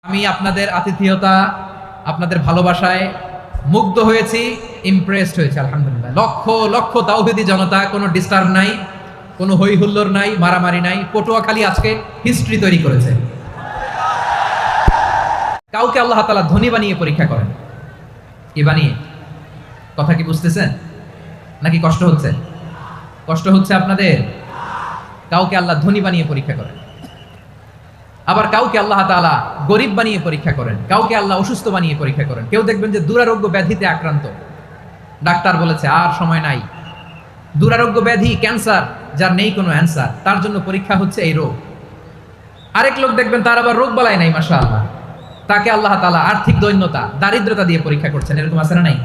আমি আপনাদের আতিথেয়তা, আপনাদের ভালোবাসায় মুগ্ধ হয়েছি, ইমপ্রেসড হয়েছি। আলহামদুলিল্লাহ। লক্ষ লক্ষ তাওহীদি জনতা, কোনো ডিস্টার্ব নাই, কোনো হই হুল্লোড় নাই, মারামারি নাই। পটুয়াখালী আজকে হিস্ট্রি তৈরি করেছে। কাউকে আল্লাহ তাআলা ধনী বানিয়ে পরীক্ষা করেন। কি বানিয়ে? কথা কি বুঝতেছেন নাকি কষ্ট হচ্ছে? কষ্ট হচ্ছে আপনাদের? কাউকে আল্লাহ ধনী বানিয়ে পরীক্ষা করেন, আবার কাউকে আল্লাহ তাআলা গরিব বানিয়ে পরীক্ষা করেন, কাউকে আল্লাহ অসুস্থ বানিয়ে পরীক্ষা করেন। কেউ দেখবেন যে দুরারোগ্য ব্যাধিতে আক্রান্ত, ডাক্তার বলেছে আর সময় নাই, দুরারোগ্য ব্যাধি, ক্যান্সার, যার নেই কোনো অ্যান্সার, তার জন্য পরীক্ষা হচ্ছে এই রোগ। আরেক লোক দেখবেন তার আবার রোগ বালাই নাই, মাশাআল্লাহ, তাকে আল্লাহ তাআলা আর্থিক দৈন্যতা, দারিদ্রতা দিয়ে পরীক্ষা করছেন। এরকম আছে না নাই?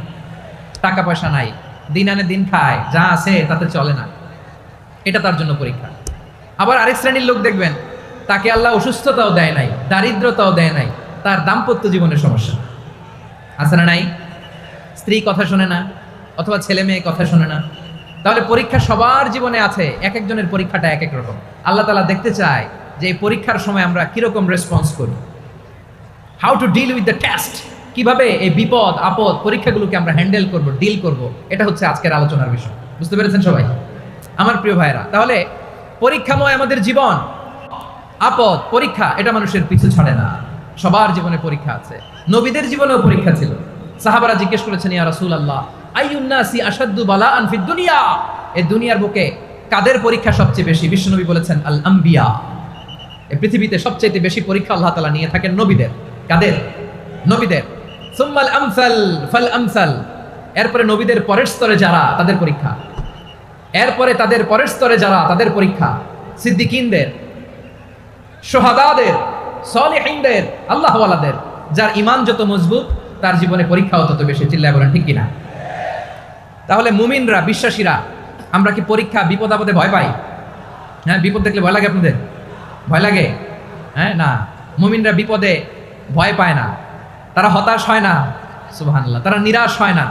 টাকা পয়সা নাই, দিন আনে দিন খায়, যা আছে তাতে চলে না, এটা তার জন্য পরীক্ষা। আবার আরেক শ্রেণীর লোক দেখবেন তাকে আল্লাহ অসুস্থতাও দেয় নাই, দারিদ্রতাও দেয় নাই, তার দাম্পত্য জীবনের সমস্যা আছে না নাই? স্ত্রী কথা শোনে না, অথবা ছেলে মেয়ে কথা শোনে না। তাহলে পরীক্ষা সবার জীবনে আছে, এক একজনের পরীক্ষাটা এক এক রকম। আল্লাহ তাআলা দেখতে চায় যে এই পরীক্ষার সময় আমরা কিরকম রেসপন্স করি, how to deal with the test, কিভাবে এই বিপদ আপদ পরীক্ষাগুলোকে আমরা হ্যান্ডেল করব, ডিল করব। এটা হচ্ছে আজকের আলোচনার বিষয়। বুঝতে পেরেছেন সবাই আমার প্রিয় ভাইরা? তাহলে পরীক্ষাময় আমাদের জীবন, আপদ পরীক্ষা, এটা মানুষের পিছু ছাড়ে না। সবার জীবনে পরীক্ষা আছে। নবীদের জীবনেও পরীক্ষা ছিল। সাহাবারা জিজ্ঞেস করেছেন, ইয়া রাসূলুল্লাহ, আইয়ুন নাসি আশাদ্দু বালাআন ফিদ দুনিয়া, এই দুনিয়ার বুকে কাদের পরীক্ষা সবচেয়ে বেশি? বিশ্বনবী বলেছেন, আল আম্বিয়া। এই পৃথিবীতে সবচেয়ে বেশি পরীক্ষা আল্লাহ তাআলা নিয়ে থাকেন নবীদের। কাদের? নবীদের। সুম্মাল আমসাল ফাল আমসাল, এরপরে নবীদের পরের স্তরে যারা, তাদের পরীক্ষা। এরপরে তাদের পরের স্তরে যারা, তাদের পরীক্ষা। সিদ্দিকিনদের, শুহাদাদের, সালিহিনদের, আল্লাহওয়ালাদের। যার ঈমান যত মজবুত, তার জীবনে পরীক্ষাও তত বেশি। চিল্লায় বলেন ঠিক কিনা? তাহলে মুমিনরা, বিশ্বাসীরা, আমরা কি পরীক্ষা, বিপদ আপদে ভয় পাই? হ্যাঁ, বিপদ দেখলে ভয় লাগে আপনাদের? ভয় লাগে? হ্যাঁ, না, মুমিনরা বিপদে ভয় পায় না, তারা হতাশ হয় না, সুবহানাল্লাহ, তারা নিরাশ হয় না।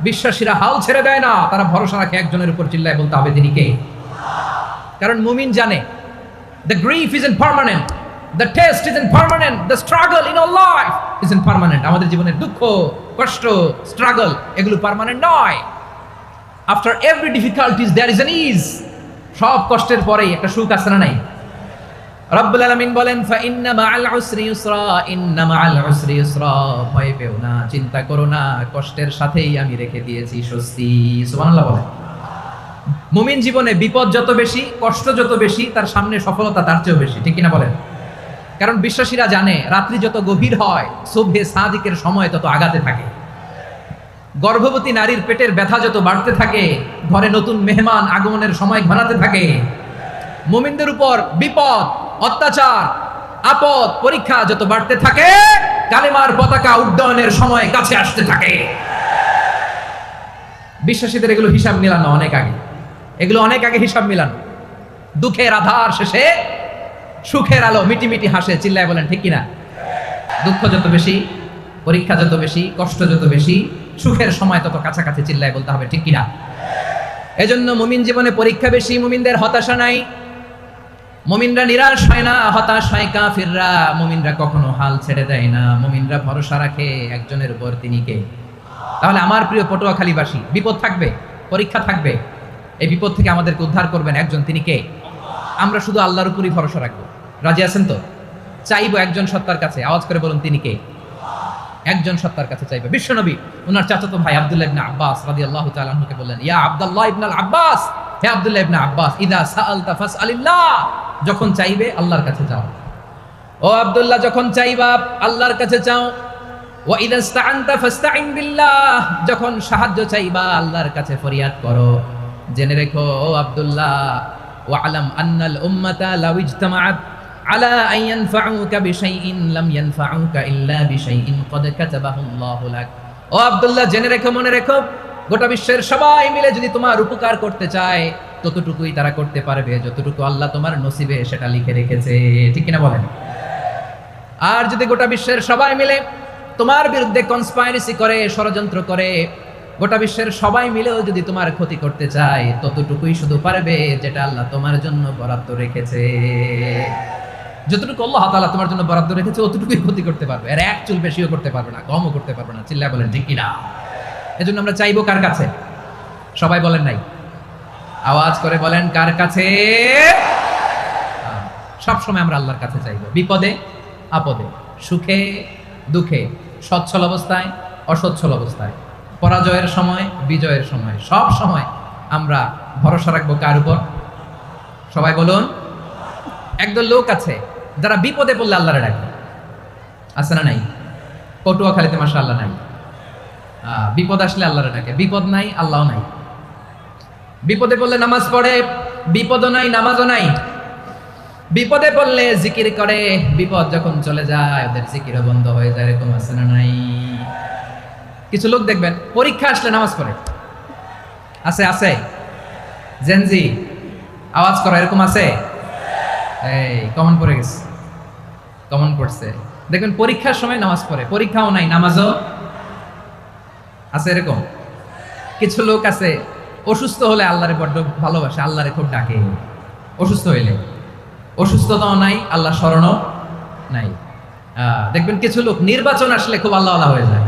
বিশ্বাসীরা হাল ছেড়ে দেয় না, তারা ভরসা রাখে একজনের উপর। চিল্লায় বলতে হবে তিনি কে? কারণ মুমিন জানে the grief isn't permanent, the test isn't permanent, the struggle in our life isn't permanent. আমাদের জীবনের দুঃখ, কষ্ট, স্ট্রাগল, এগুলো পার্মানেন্ট নয়। after every difficulties there is an ease. সব কষ্টের পরেই একটা সুখ আছে না নাই? রব্বুল আলামিন বলেন, ফা ইন্না মাআল উসরি ইউসরা, ইন্না মাআল উসরি ইউসরা, ভয় পেও না, চিন্তা করো না, কষ্টের সাথেই আমি রেখে দিয়েছি স্বস্তি। সুবহানাল্লাহ বলেন। মুমিন জীবনে বিপদ যত বেশি, কষ্ট যত বেশি, তার সামনে সফলতা তার চেয়েও বেশি। ঠিক কিনা বলেন? কারণ বিশ্বাসীরা জানে রাত্রি যত গভীর হয়, সুবহে সাদিকের সময় তত আগাতে থাকে। গর্ভবতী নারীর পেটের ব্যথা যত বাড়তে থাকে, ঘরে নতুন মেহমান আগমনের সময় ঘনাতে থাকে। মুমিনদের উপর বিপদ, অত্যাচার, আপদ, পরীক্ষা যত বাড়তে থাকে, কালেমার পতাকা উড্ডয়নের সময় কাছে আসতে থাকে। বিশ্বাসীদের এগুলো হিসাব মিলানো অনেক আগে, এগুলো অনেক আগে হিসাব মিলানো। দুঃখের আধার শেষে সুখের আলো মিটিমিটি হাসে। চিল্লায় বলেন ঠিক কিনা? দুঃখ যত বেশি, পরীক্ষা যত বেশি, কষ্ট যত বেশি, সুখের সময় তত কাছাকাছি। চিল্লায় বলতে হবে ঠিক কিনা? এজন্য মুমিন জীবনে পরীক্ষা বেশি। মুমিনদের হতাশা নাই, মুমিনরা নিরাশ হয় না, হতাশ হয় কাফিররা। মুমিনরা কখনো হাল ছেড়ে দেয় না, মুমিনরা ভরসা রাখে একজনের উপর, তিনি কে? তাহলে আমার প্রিয় পটুয়াখালীবাসী, বিপদ থাকবে, পরীক্ষা থাকবে, এই বিপদ থেকে আমাদেরকে উদ্ধার করবেন একজন, তিনি কে? আমরা শুধু আল্লাহর উপরই ভরসা রাখবো। রাজি আছেন তো? চাইবো একজন সত্তার কাছে। আওয়াজ করে বলুন তিনি কে? একজন সত্তার কাছে চাইবে। বিশ্বনবী ওনার চাচাতো ভাই আব্দুল্লাহ ইবনে আব্বাস রাদিয়াল্লাহু তাআলা আনহুকে বললেন, ইয়া আব্দুল্লাহ ইবনে আব্বাস, হে আব্দুল্লাহ ইবনে আব্বাস, ইদা সাআলতা ফাসআলিল্লাহ, যখন চাইবে আল্লাহর কাছে যাও। ও আব্দুল্লাহ, যখন চাইবা আল্লাহর কাছে চাও। ওয়া ইদা ইসতাআনতা ফাসতাইন বিল্লাহ, যখন সাহায্য চাইবা আল্লাহর কাছে ফরিয়াদ করো। জেনে রেখো ও আব্দুল্লাহ, ওয়া আলাম আন্নাল উম্মাতা লাউ ইজতামাআত আলা আন ইয়ানফাউকা বিশাইইন লাম ইয়ানফাউকা ইল্লা বিশাইইন ক্বাদ কাতাবাহু আল্লাহু লাক। ও আব্দুল্লাহ, জেনে রেখো, মনে রেখো, গোটা বিশ্বের সবাই মিলে যদি তোমার উপকার করতে চায়, ততটুকুই তারা করতে পারবে যতটুকু আল্লাহ তোমার নসিবে সেটা লিখে রেখেছে। ঠিক কিনা বলেন? আর যদি গোটা বিশ্বের সবাই মিলে তোমার বিরুদ্ধে কনস্পাইরেসি করে, ষড়যন্ত্র করে, গোটা বিশ্বের সবাই মিলেও যদি তোমার ক্ষতি করতে চায়, ততটুকুই শুধু পারবে যেটা আল্লাহ তোমার জন্য বরাদ্দ রেখেছে। যতটুকু আল্লাহ তাআলা তোমার জন্য বরাদ্দ রেখেছে অতটুকুই ক্ষতি করতে পারবে, আর এক চুল বেশিও করতে পারবে না, কমও করতে পারবে না। চিল্লায় বলেন ঠিক কিনা? এজন্য আমরা চাইবো কার কাছে? সবাই বলেন নাই, আওয়াজ করে বলেন কার কাছে? সব সময় আমরা আল্লাহর কাছে চাইবো, বিপদে আপদে, সুখে দুঃখে, সচ্ছল অবস্থায় অসচ্ছল অবস্থায়, পরাজয়ের সময় বিজয়ের সময়, সব সময় আমরা ভরসা রাখবো কার উপর? সবাই বলুন। একদল লোক আছে যারা বিপদে পড়লে আল্লাহরে ডাকে, আছে না নাই? পটুয়াখালীতে মাশাআল্লাহ নাই, বিপদ আসলে আল্লাহরে ডাকে, বিপদ নাই আল্লাহও নাই। বিপদে পড়লে নামাজ পড়ে, বিপদও নাই নামাজও নাই। বিপদে পড়লে জিকির করে, বিপদ যখন চলে যায় ওদের জিকিরও বন্ধ হয়ে যায়। এরকম আছে না নাই? কিছু লোক দেখবেন পরীক্ষা আসলে নামাজ পড়ে, আছে আছে? জেনজি আওয়াজ করো, এরকম আছে? এই কমন পড়ে গেছে, কমন পড়ছে। দেখবেন পরীক্ষার সময় নামাজ পড়ে, পরীক্ষাও নাই নামাজও আছে। এরকম কিছু লোক আছে অসুস্থ হলে আল্লাহরে বড্ড ভালোবাসে, আল্লাহরে খুব ডাকে। অসুস্থ হইলে অসুস্থতাও নাই, আল্লাহ স্মরণও নাই। দেখবেন কিছু লোক নির্বাচন আসলে খুব আল্লাহওয়ালা হয়ে যায়।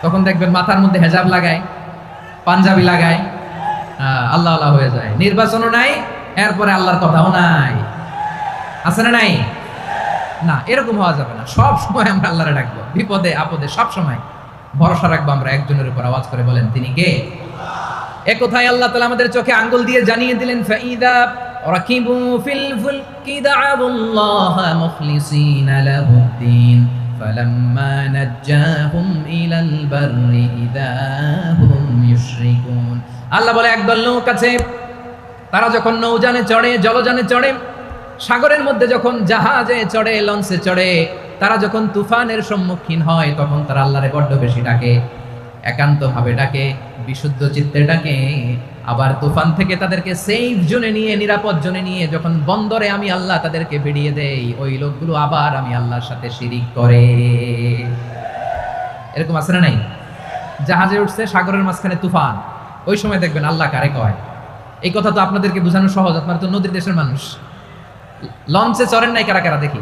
তখন দেখবেন মাথার মধ্যে হেজাব লাগায়, পাঞ্জাবি লাগায়, আল্লাহওয়ালা হয়ে যায়। নির্বাচনও নাই, এরপরে আল্লাহর কথাও নাই। আছে না নাই? না, এরকম হওয়া যাবে না। সব সময় আমরা আল্লাহরে ডাকবো, বিপদে আপদে সব সময় ভরসা রাখবো আমরা একজনের উপর। আওয়াজ করে বলেন তিনি কে? এ কথায় আল্লাহ তাআলা আমাদের চোখে আঙ্গুল দিয়ে জানিয়ে দিলেন, ফাইদা রাকিবু ফিল ফুলকি দা'আবুল্লাহা মুখলিসিনা লাহুদ্দিন ফালাম্মা নাজ্জাহুম ইলাল বাররি ইযা হুম ইউশরিকুন। আল্লাহ বলে একদল লোক আছে, তারা যখন নৌযানে চড়ে, জলযানে চড়ে, সাগরের মধ্যে যখন জাহাজে চড়ে, লঞ্চে চড়ে, তারা যখন তুফানের সম্মুখীন হয় তখন তারা আল্লাহরে বড্ড বেশি ডাকে, একান্তভাবে ডাকে, বিশুদ্ধ চিত্তে ডাকে। আবার তুফান থেকে তাদেরকে সেফ জোনে নিয়ে, নিরাপদ জোনে নিয়ে যখন বন্দরে আমি আল্লাহ তাদেরকে বেরিয়ে দেই, ওই লোকগুলো আবার আমি আল্লাহর সাথে শিরিক করে। এরকম আছে না নাই? জাহাজে উঠছে, সাগরের মাঝখানে তুফান, ওই সময় দেখবেন আল্লাহ কারে কয়। এই কথা তো আপনাদেরকে বোঝানো সহজ, আপনারা তো নদীর দেশের মানুষ। লঞ্চে চড়েন নাই কারা কারা? দেখি,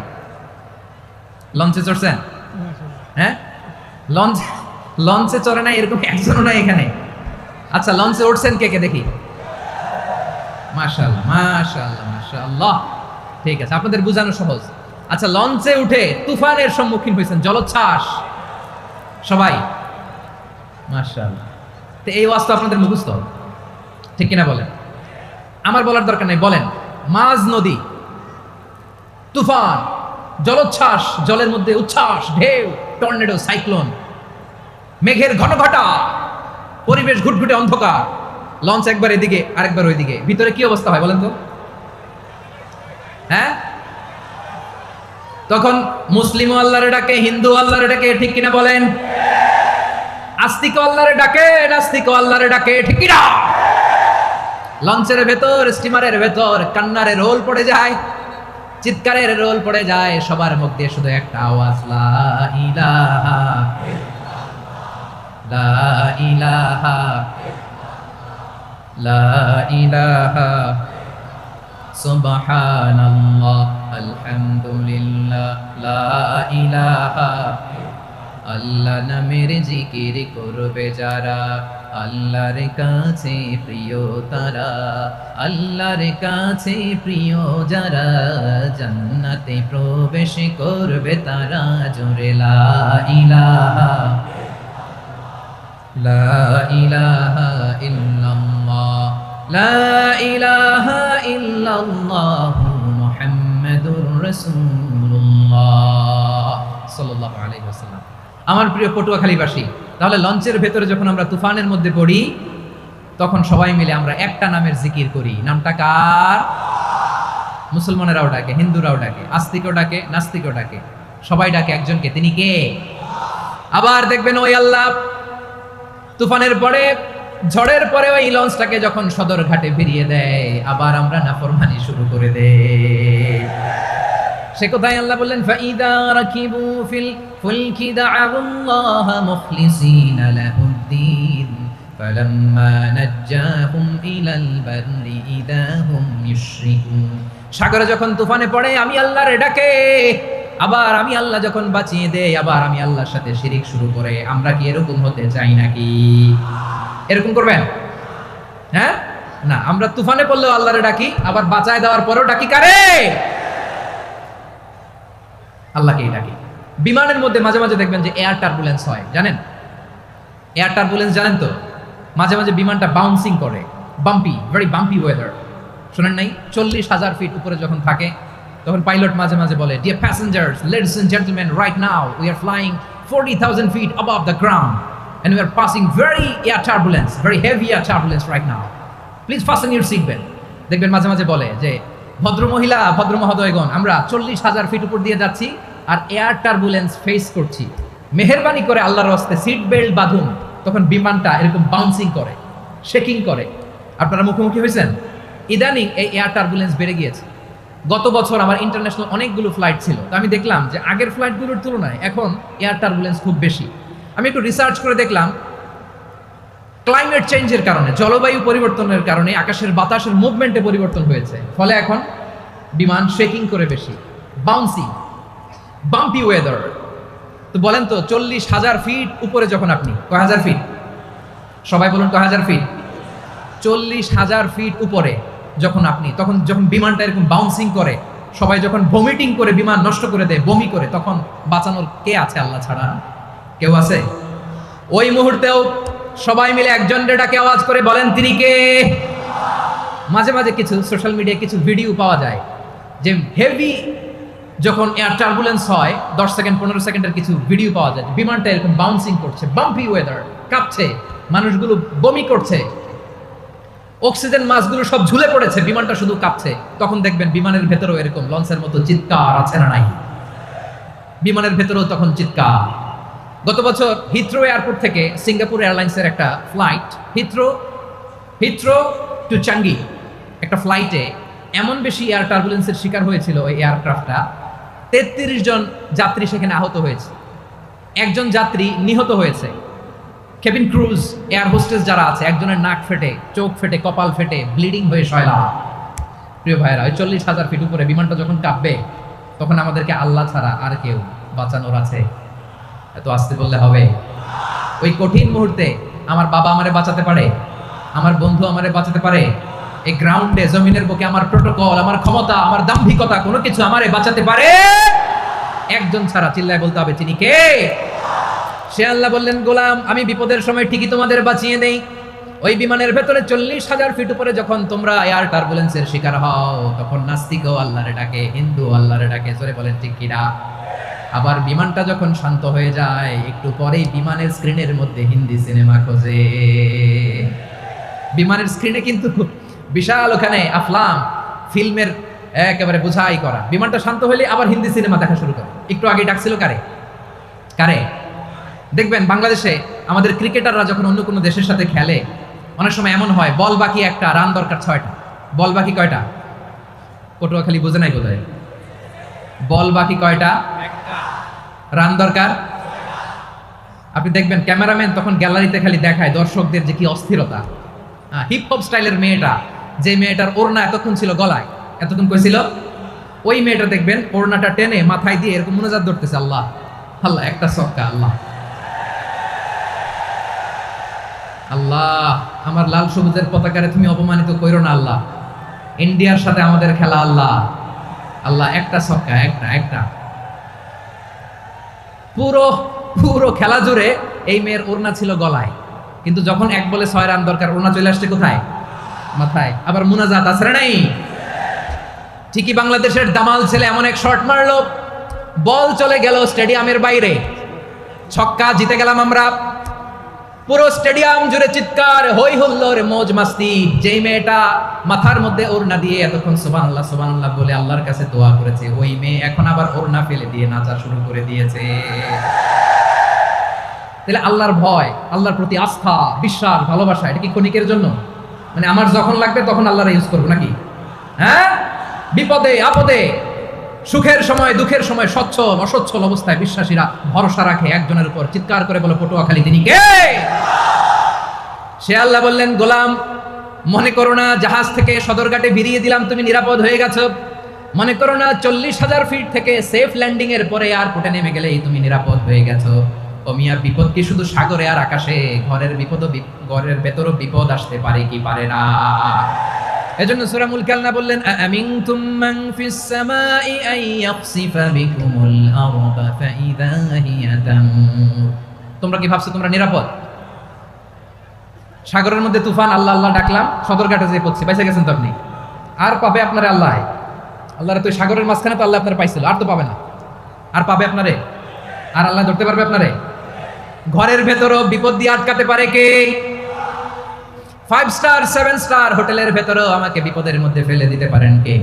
লঞ্চে চড়ছেন? হ্যাঁ, লঞ্চে চড়ে নাই এরকম একজনও নাই এখানে। আচ্ছা, লঞ্চে উঠছেন কে কে? দেখি। মাশাআল্লাহ মাশাআল্লাহ মাশাআল্লাহ, ঠিক আছে, আপনাদের বোঝানো সহজ। আচ্ছা, লঞ্চে উঠে তুফানের সম্মুখীন হয়েছেন, জলোচ্ছ্বাস, সবাই? মাশাআল্লাহ। তো এই ওয়াজ তো আপনাদের মুখস্থ, ঠিক কিনা বলেন? আমার বলার দরকার নাই, বলেন। মাঝ নদী, তুফান, জলোচ্ছ্বাস, জলের মধ্যে উচ্ছ্বাস, ঢেউ, টর্নেডো, সাইক্লোন, মেঘের ঘনঘটা, পরিবেশ ঘুটঘুটে অন্ধকার, লঞ্চ একবার এদিকে আরেকবার ওইদিকে, ভিতরে কি অবস্থা হয় বলেন তো? হ্যাঁ, তখন মুসলিম আল্লাহরে ডাকে, হিন্দু আল্লাহরে ডাকে, ঠিক কিনা বলেন? আস্তিক আল্লাহরে ডাকে, নাস্তিক আল্লাহরে ডাকে, ঠিক কিনা? লঞ্চের ভেতর, স্টিমারের ভেতর কান্নারে রোল পড়ে যায়, চিৎকারের রোল পড়ে যায়, সবার মধ্যে শুধু একটা আওয়াজ, লা ইলাহা লা ইলাহা লা ইলাহা সুবহানাল্লাহ আলহামদুলিল্লাহ লা ইলাহা। আল্লাহ নামের জিকির করবে যারা, আল্লাহর কাছে প্রিয় তারা, আল্লাহর কাছে প্রিয় যারা, জান্নাতে প্রবেশ করবে তারা। জোরে লা ইলাহা লা ইলাহা ইল্লাল্লাহ লা ইলাহা ইল্লাল্লাহ মুহাম্মাদুর রাসূলুল্লাহ সাল্লাল্লাহু আলাইহি ওয়াসাল্লাম। আমার প্রিয় পটুয়াখালীবাসী, তাহলে লঞ্চের ভেতরে যখন আমরা তুফানের মধ্যে পড়ি তখন সবাই মিলে আমরা একটা নামের জিকির করি। নামটা কার? মুসলমানেরাও ডাকে, হিন্দুরাও ডাকে, আস্তিকও ডাকে, নাস্তিকও ডাকে, সবাই ডাকে একজনকে, তিনি কে? আবার দেখবেন ওই আল্লাহ তুফানের পরে, ঝড়ের পরে ওই লঞ্চটাকে যখন সদর ঘাটে ফিরিয়ে দেয়, আবার আমরা নাফরমানি শুরু করে দেই। সে কথাই আল্লাহ বললেন, ফাইদা রাকিবু ফিল ফুলকি দা'আবুল্লাহা মুখলিসিনা লাহুদ্দিন ফালাম্মা নাজ্জাহুম ইলাল বাররি ইযা হুম ইউশরিকুন। সাগরে যখন তুফানে পড়ে আমি আল্লাহরে ডাকে, আবার আমি আল্লাহ যখন বাঁচিয়ে দেয়, আবার আমি আল্লাহর সাথে শিরিক শুরু করে। আমরা কি এরকম হতে চাই নাকি? এরকম করবেন? হ্যাঁ না, আমরা তুফানে পড়লেও আল্লাহরে ডাকি, আবার বাঁচায় দেওয়ার পরেও ডাকি কারে? আল্লাহকেই ডাকি। বিমানের মধ্যে মাঝে মাঝে দেখবেন যে এয়ার টার্বুলেন্স হয়, জানেন? এয়ার টার্বুলেন্স জানেন তো? মাঝে মাঝে বিমানটা বাউন্সিং করে, বাম্পি, ভেরি বাম্পি ওয়েদার। শোনেন নাই? 40,000 ফিট উপরে যখন থাকে তখন পাইলট মাঝে মাঝে বলে, dear passengers, ladies and gentleman, right now we are flying 40,000 feet above the ground and we are passing very air turbulence, very heavy air turbulence right now. Please fasten your seat belt. দেখবেন মাঝে মাঝে বলে যে ভদ্র মহিলা, ভদ্র মহোদয়গণ, আমরা 40,000 ফিট উপর দিয়ে যাচ্ছি আর এয়ার টার্বুলেন্স ফেস করছি, মেহেরবানি করে আল্লাহর রাস্তে সিট বেল্ট বাঁধুন। তখন বিমানটা এরকম বাউন্সিং করে, শেকিং করে। আপনারা মুখোমুখি হয়েছেন? ইদানিং এই এয়ার টার্বুলেন্স বেড়ে গিয়েছে। গত বছর আমার ইন্টারন্যাশনাল অনেকগুলো ফ্লাইট ছিল, তো আমি দেখলাম যে আগের ফ্লাইটগুলোর তুলনায় এখন এয়ার টার্বুলেন্স খুব বেশি। আমি একটু রিসার্চ করে দেখলাম, ক্লাইমেট চেঞ্জের কারণে, জলবায়ু পরিবর্তনের কারণে আকাশের বাতাসের মুভমেন্টে পরিবর্তন হয়েছে, ফলে এখন বিমান শেকিং করে বেশি, বাউন্সিং, বাম্পি ওয়েদার। তো বলেন তো 40,000 ফিট উপরে যখন আপনি, কয় হাজার ফিট? সবাই বলুন কয় হাজার ফিট? 40,000 ফিট উপরে যখন আপনি, তখন যখন বিমানটা এরকম বাউন্সিং করে, সবাই যখন ভমিটিং করে বিমান নষ্ট করে দেয়, বমি করে, তখন বাঁচানোর কে আছে আল্লাহ ছাড়া? কেউ আছে? ওই মুহূর্তেও সবাই মিলে একজন ডাকে আওয়াজ করে বলেন তিনি কে? মাঝে মাঝে কিছু সোশ্যাল মিডিয়ায় কিছু ভিডিও পাওয়া যায় যে হেভি যখন এয়ার টার্বুলেন্স হয়, 10 সেকেন্ড 15 সেকেন্ডের কিছু ভিডিও পাওয়া যায়, বিমানটা এরকম বাউন্সিং করছে, বাম্পি ওয়েদার, কাঁপছে, মানুষগুলো বমি করছে, অক্সিজেন মাস্কগুলো সব ঝুলে পড়েছে, বিমানটা শুধু কাঁপছে। তখন দেখবেন বিমানের ভেতরেও এরকম লঞ্চের মতো চিৎকার আছে না নাই? বিমানের ভেতরেও তখন চিৎকার। গত বছর হিথ্রো এয়ারপোর্ট থেকে সিঙ্গাপুর এয়ারলাইন্সের একটা ফ্লাইট, হিথ্রো টু চাঙ্গি, একটা ফ্লাইটে এমন বেশি এয়ার টার্বুলেন্সের শিকার হয়েছিল ওই এয়ারক্রাফটটা, 33 জন যাত্রী সেখানে আহত হয়েছে, একজন যাত্রী নিহত হয়েছে। কেবিন ক্রুজ, এয়ার হোস্টেস যারা আছে, একজনের নাক ফেটে, চোখ ফেটে, কপাল ফেটে, ব্লিডিং হয়ে শয়লা। প্রিয় ভাইয়েরা, ওই 40,000 ফিট উপরে বিমানটা যখন কাঁপবে, তখন আমাদেরকে আল্লাহ ছাড়া আর কেউ বাঁচানোর আছে? এত আসতে বললে হবে? ওই কঠিন মুহূর্তে আমার বাবা আমারে বাঁচাতে পারে, আমার বন্ধু আমারে বাঁচাতে পারে, এই গ্রাউন্ডে জমিনের বুকে আমার প্রোটোকল, আমার ক্ষমতা, আমার দাম্ভিকতা, কোনো কিছু আমারে বাঁচাতে পারে? একজন ছাড়া, চিল্লায় বলতে হবে তিনি কে? সে আল্লাহ বললেন, গোলাম আমি বিপদের সময় ঠিকই তোমাদের বাঁচিয়ে দেই। ওই বিমানের ভেতরে 40,000 ফিট উপরে যখন তোমরা এয়ার টার্বুলেন্সের শিকার হও, তখন নাস্তিকও আল্লাহরে ডাকে, হিন্দু আল্লাহরে ডাকে, জোরে বলেন ঠিক কিনা? আবার বিমানটা যখন শান্ত হয়ে যায়, একটু পরেই বিমানের স্ক্রিনের মধ্যে হিন্দি সিনেমা খোঁজে। বিমানের স্ক্রিনে কিন্তু বিশাল ওখানে আফলাম ফিল্মের একেবারে বোঝাই করা। বিমানটা শান্ত হলে আবার হিন্দি সিনেমা দেখা শুরু করে। একটু আগে ডাকছিল কারে? কারে? দেখবেন বাংলাদেশে আমাদের ক্রিকেটাররা যখন অন্য কোনো দেশের সাথে খেলে, অনেক সময় এমন হয় বল বাকি একটা, রান দরকার 6টা। বল বাকি কয়টা? পটুয়াখালী বোঝে নাই বোধহয়। বল বাকি কয়টা? রান দরকার। আপনি দেখবেন ক্যামেরাম্যান তখন গ্যালারিতে খালি দেখায় দর্শকদের যে কি অস্থিরতা। হিপ হপ স্টাইলের মেয়েটা, যে মেয়েটার ওড়না এতক্ষণ ছিল গলায়, এতক্ষণ কইছিল, ওই মেয়েটা দেখবেন ওড়নাটা টেনে মাথায় দিয়ে এরকম মুনাজাত ধরতেছে, আল্লাহ আল্লাহ, একটা সক্কা, আল্লাহ আল্লাহ, আমার লাল সবুজের পতাকারে তুমি অপমানিত কইরো না আল্লাহ, ইন্ডিয়ার সাথে আমাদের খেলা, আল্লাহ আল্লাহ, একটা সক্কা, একটা। পুরো খেলা জুড়ে এই মেয়ের ওড়না ছিল গলায়, কিন্তু যখন 1 বলে 6 রান দরকার, ওড়না চলে আসছে কোথায়? মাথায়। আবার মুনাজাত আছে না নাই? ঠিকই বাংলাদেশের দামাল ছেলে এমন এক শট মারলো, বল চলে গেল স্টেডিয়ামের বাইরে, ছক্কা, জিতে গেলাম আমরা। পুরো স্টেডিয়াম জুড়ে চিৎকার, হই হুল্লোড়, মৌজ মাস্তি। যেই মেয়েটা মাথার মধ্যে ওড়না দিয়ে এতক্ষণ সুবহানাল্লাহ সুবহানাল্লাহ বলে আল্লাহর কাছে দোয়া করেছে, ওই মেয়ে এখন আবার ওড়না ফেলে দিয়ে নাচা শুরু করে দিয়েছে। তাহলে আল্লাহর ভয়, আল্লাহর প্রতি আস্থা, বিশ্বাস, ভালোবাসা, এটা কি ক্ষণিকের জন্য? মানে আমার যখন লাগবে তখন আল্লাহর ইউজ করবো নাকি? হ্যাঁ, বিপদে আপদে, সুখের সময় দুঃখের সময়, সচ্ছল অসচ্ছল অবস্থায় বিশ্বাসীরা ভরসা রাখে একজনের উপর। চিৎকার করে বলে পটুয়াখালী তিনি কে? সে আল্লাহ বললেন, গোলাম মনে করো না জাহাজ থেকে সদরঘাটে ভিড়িয়ে দিলাম, তুমি নিরাপদ হয়ে গেছো। মনে করো না 40,000 ফিট থেকে সেফ ল্যান্ডিং এর পরে এয়ারপোর্টে নেমে গেলেই তুমি নিরাপদ হয়ে গেছো। ও মিয়া, বিপদ কি শুধু সাগরে আর আকাশে? ঘরের ঘরের ভেতরও বিপদ আসতে পারে কি পারে না? এজন্য সূরা মুলকালনা বললেন, আমিনতুম মান ফিস সামাই আন ইয়াখসিফা বিকুমুল আরদা ফাইযা হিয়া তামুর। তোমরা কি ভাবছো তোমরা নিরাপদ? সাগরের মধ্যে তুফান, আল্লাহ আল্লাহ ডাকলাম, সদরঘাটে যেয়ে পড়ছে, বাইসে গেছেন তো আপনি। আর পাবে আপনারে আল্লাহ? আল্লাহরে তো সাগরের মাঝখানে তো আল্লাহ আপনার পাইছিল, আর তো পাবে না। আর পাবে আপনারে? আর আল্লাহ ধরতে পারবে আপনারে? ঘরের ভেতরও বিপদ দিয়ে আটকাতে পারে কে? 5 স্টার 7 স্টার হোটেলের ভেতরেও আমাকে বিপদের মধ্যে ফেলে দিতে পারেন কে?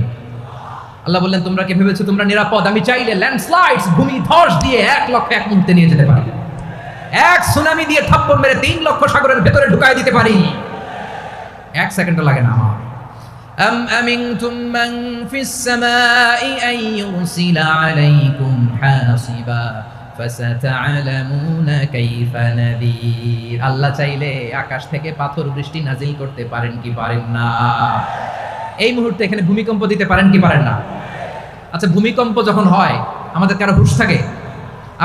আল্লাহ বললেন, তোমরা কি ভেবেছো তোমরা নিরাপদ? আমি চাইলে ল্যান্ডস্লাইডস, ভূমি ধস দিয়ে 1 লক্ষ 1 মুহূর্তে নিয়ে যেতে পারি। এক সুনামি দিয়ে থাপ্পড় মেরে 3 লক্ষ সাগরের ভেতরে ঢুকাই দিতে পারি। 1 সেকেন্ডও লাগে না আমার। أم أمنتم من في السماء أن يرسل عليكم حاصبا فستعلمون كيف نذير। আল্লাহ চাইলে আকাশ থেকে পাথর বৃষ্টি নাজিল করতে পারেন কি পারেন না? এই মুহূর্তে এখানে ভূমিকম্প দিতে পারেন কি পারেন না? আচ্ছা, ভূমিকম্প যখন হয় আমাদের কারো হুঁশ থাকে?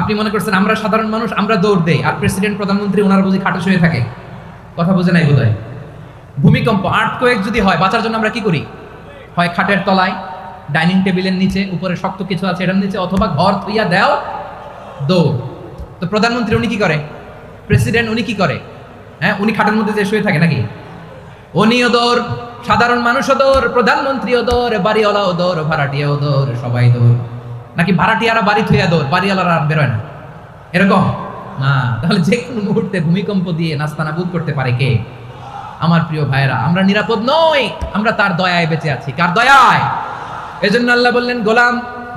আপনি মনে করছেন আমরা সাধারণ মানুষ, আমরা দৌড় দেই, আর প্রেসিডেন্ট প্রধানমন্ত্রী ওনারা বুঝি খাটে শুয়ে থাকে? কথা বুঝে নাই বোধহয়। ভূমিকম্প, আর্থকোয়েক যদি হয়, বাঁচার জন্য আমরা কি করি? হয় খাটের তলায়, ডাইনিং টেবিলের নিচে, উপরে শক্ত কিছু আছে এটার নিচে, অথবা ঘর থইয়া দেও দৌড়। তো প্রধানমন্ত্রী উনি কি করে? প্রেসিডেন্ট উনি কি করে? হ্যাঁ, উনি খাটের মধ্যে যে শুয়ে থাকে নাকি? উনিও দৌড়, সাধারণ মানুষও দৌড়, প্রধানমন্ত্রীও দৌড়, বাড়িওয়ালাও দৌড়, ভাড়াটিয়াও দৌড়, সবাই দৌড়। নাকি ভাড়াটিয়ারা বাড়ি থইয়া দৌড়, বাড়িওয়ালারা বেরোয় না? এরকম না। তাহলে যে কোনো মুহূর্তে ভূমিকম্প দিয়ে নাস্তানাবুদ করতে পারে কে? আমার প্রিয় ভাইরা, আমরা নিরাপদ নই, আমরা তার দয়ায় বেঁচে আছি। কার দয়ায়? এজন্য আল্লাহ বললেন, গোলাম,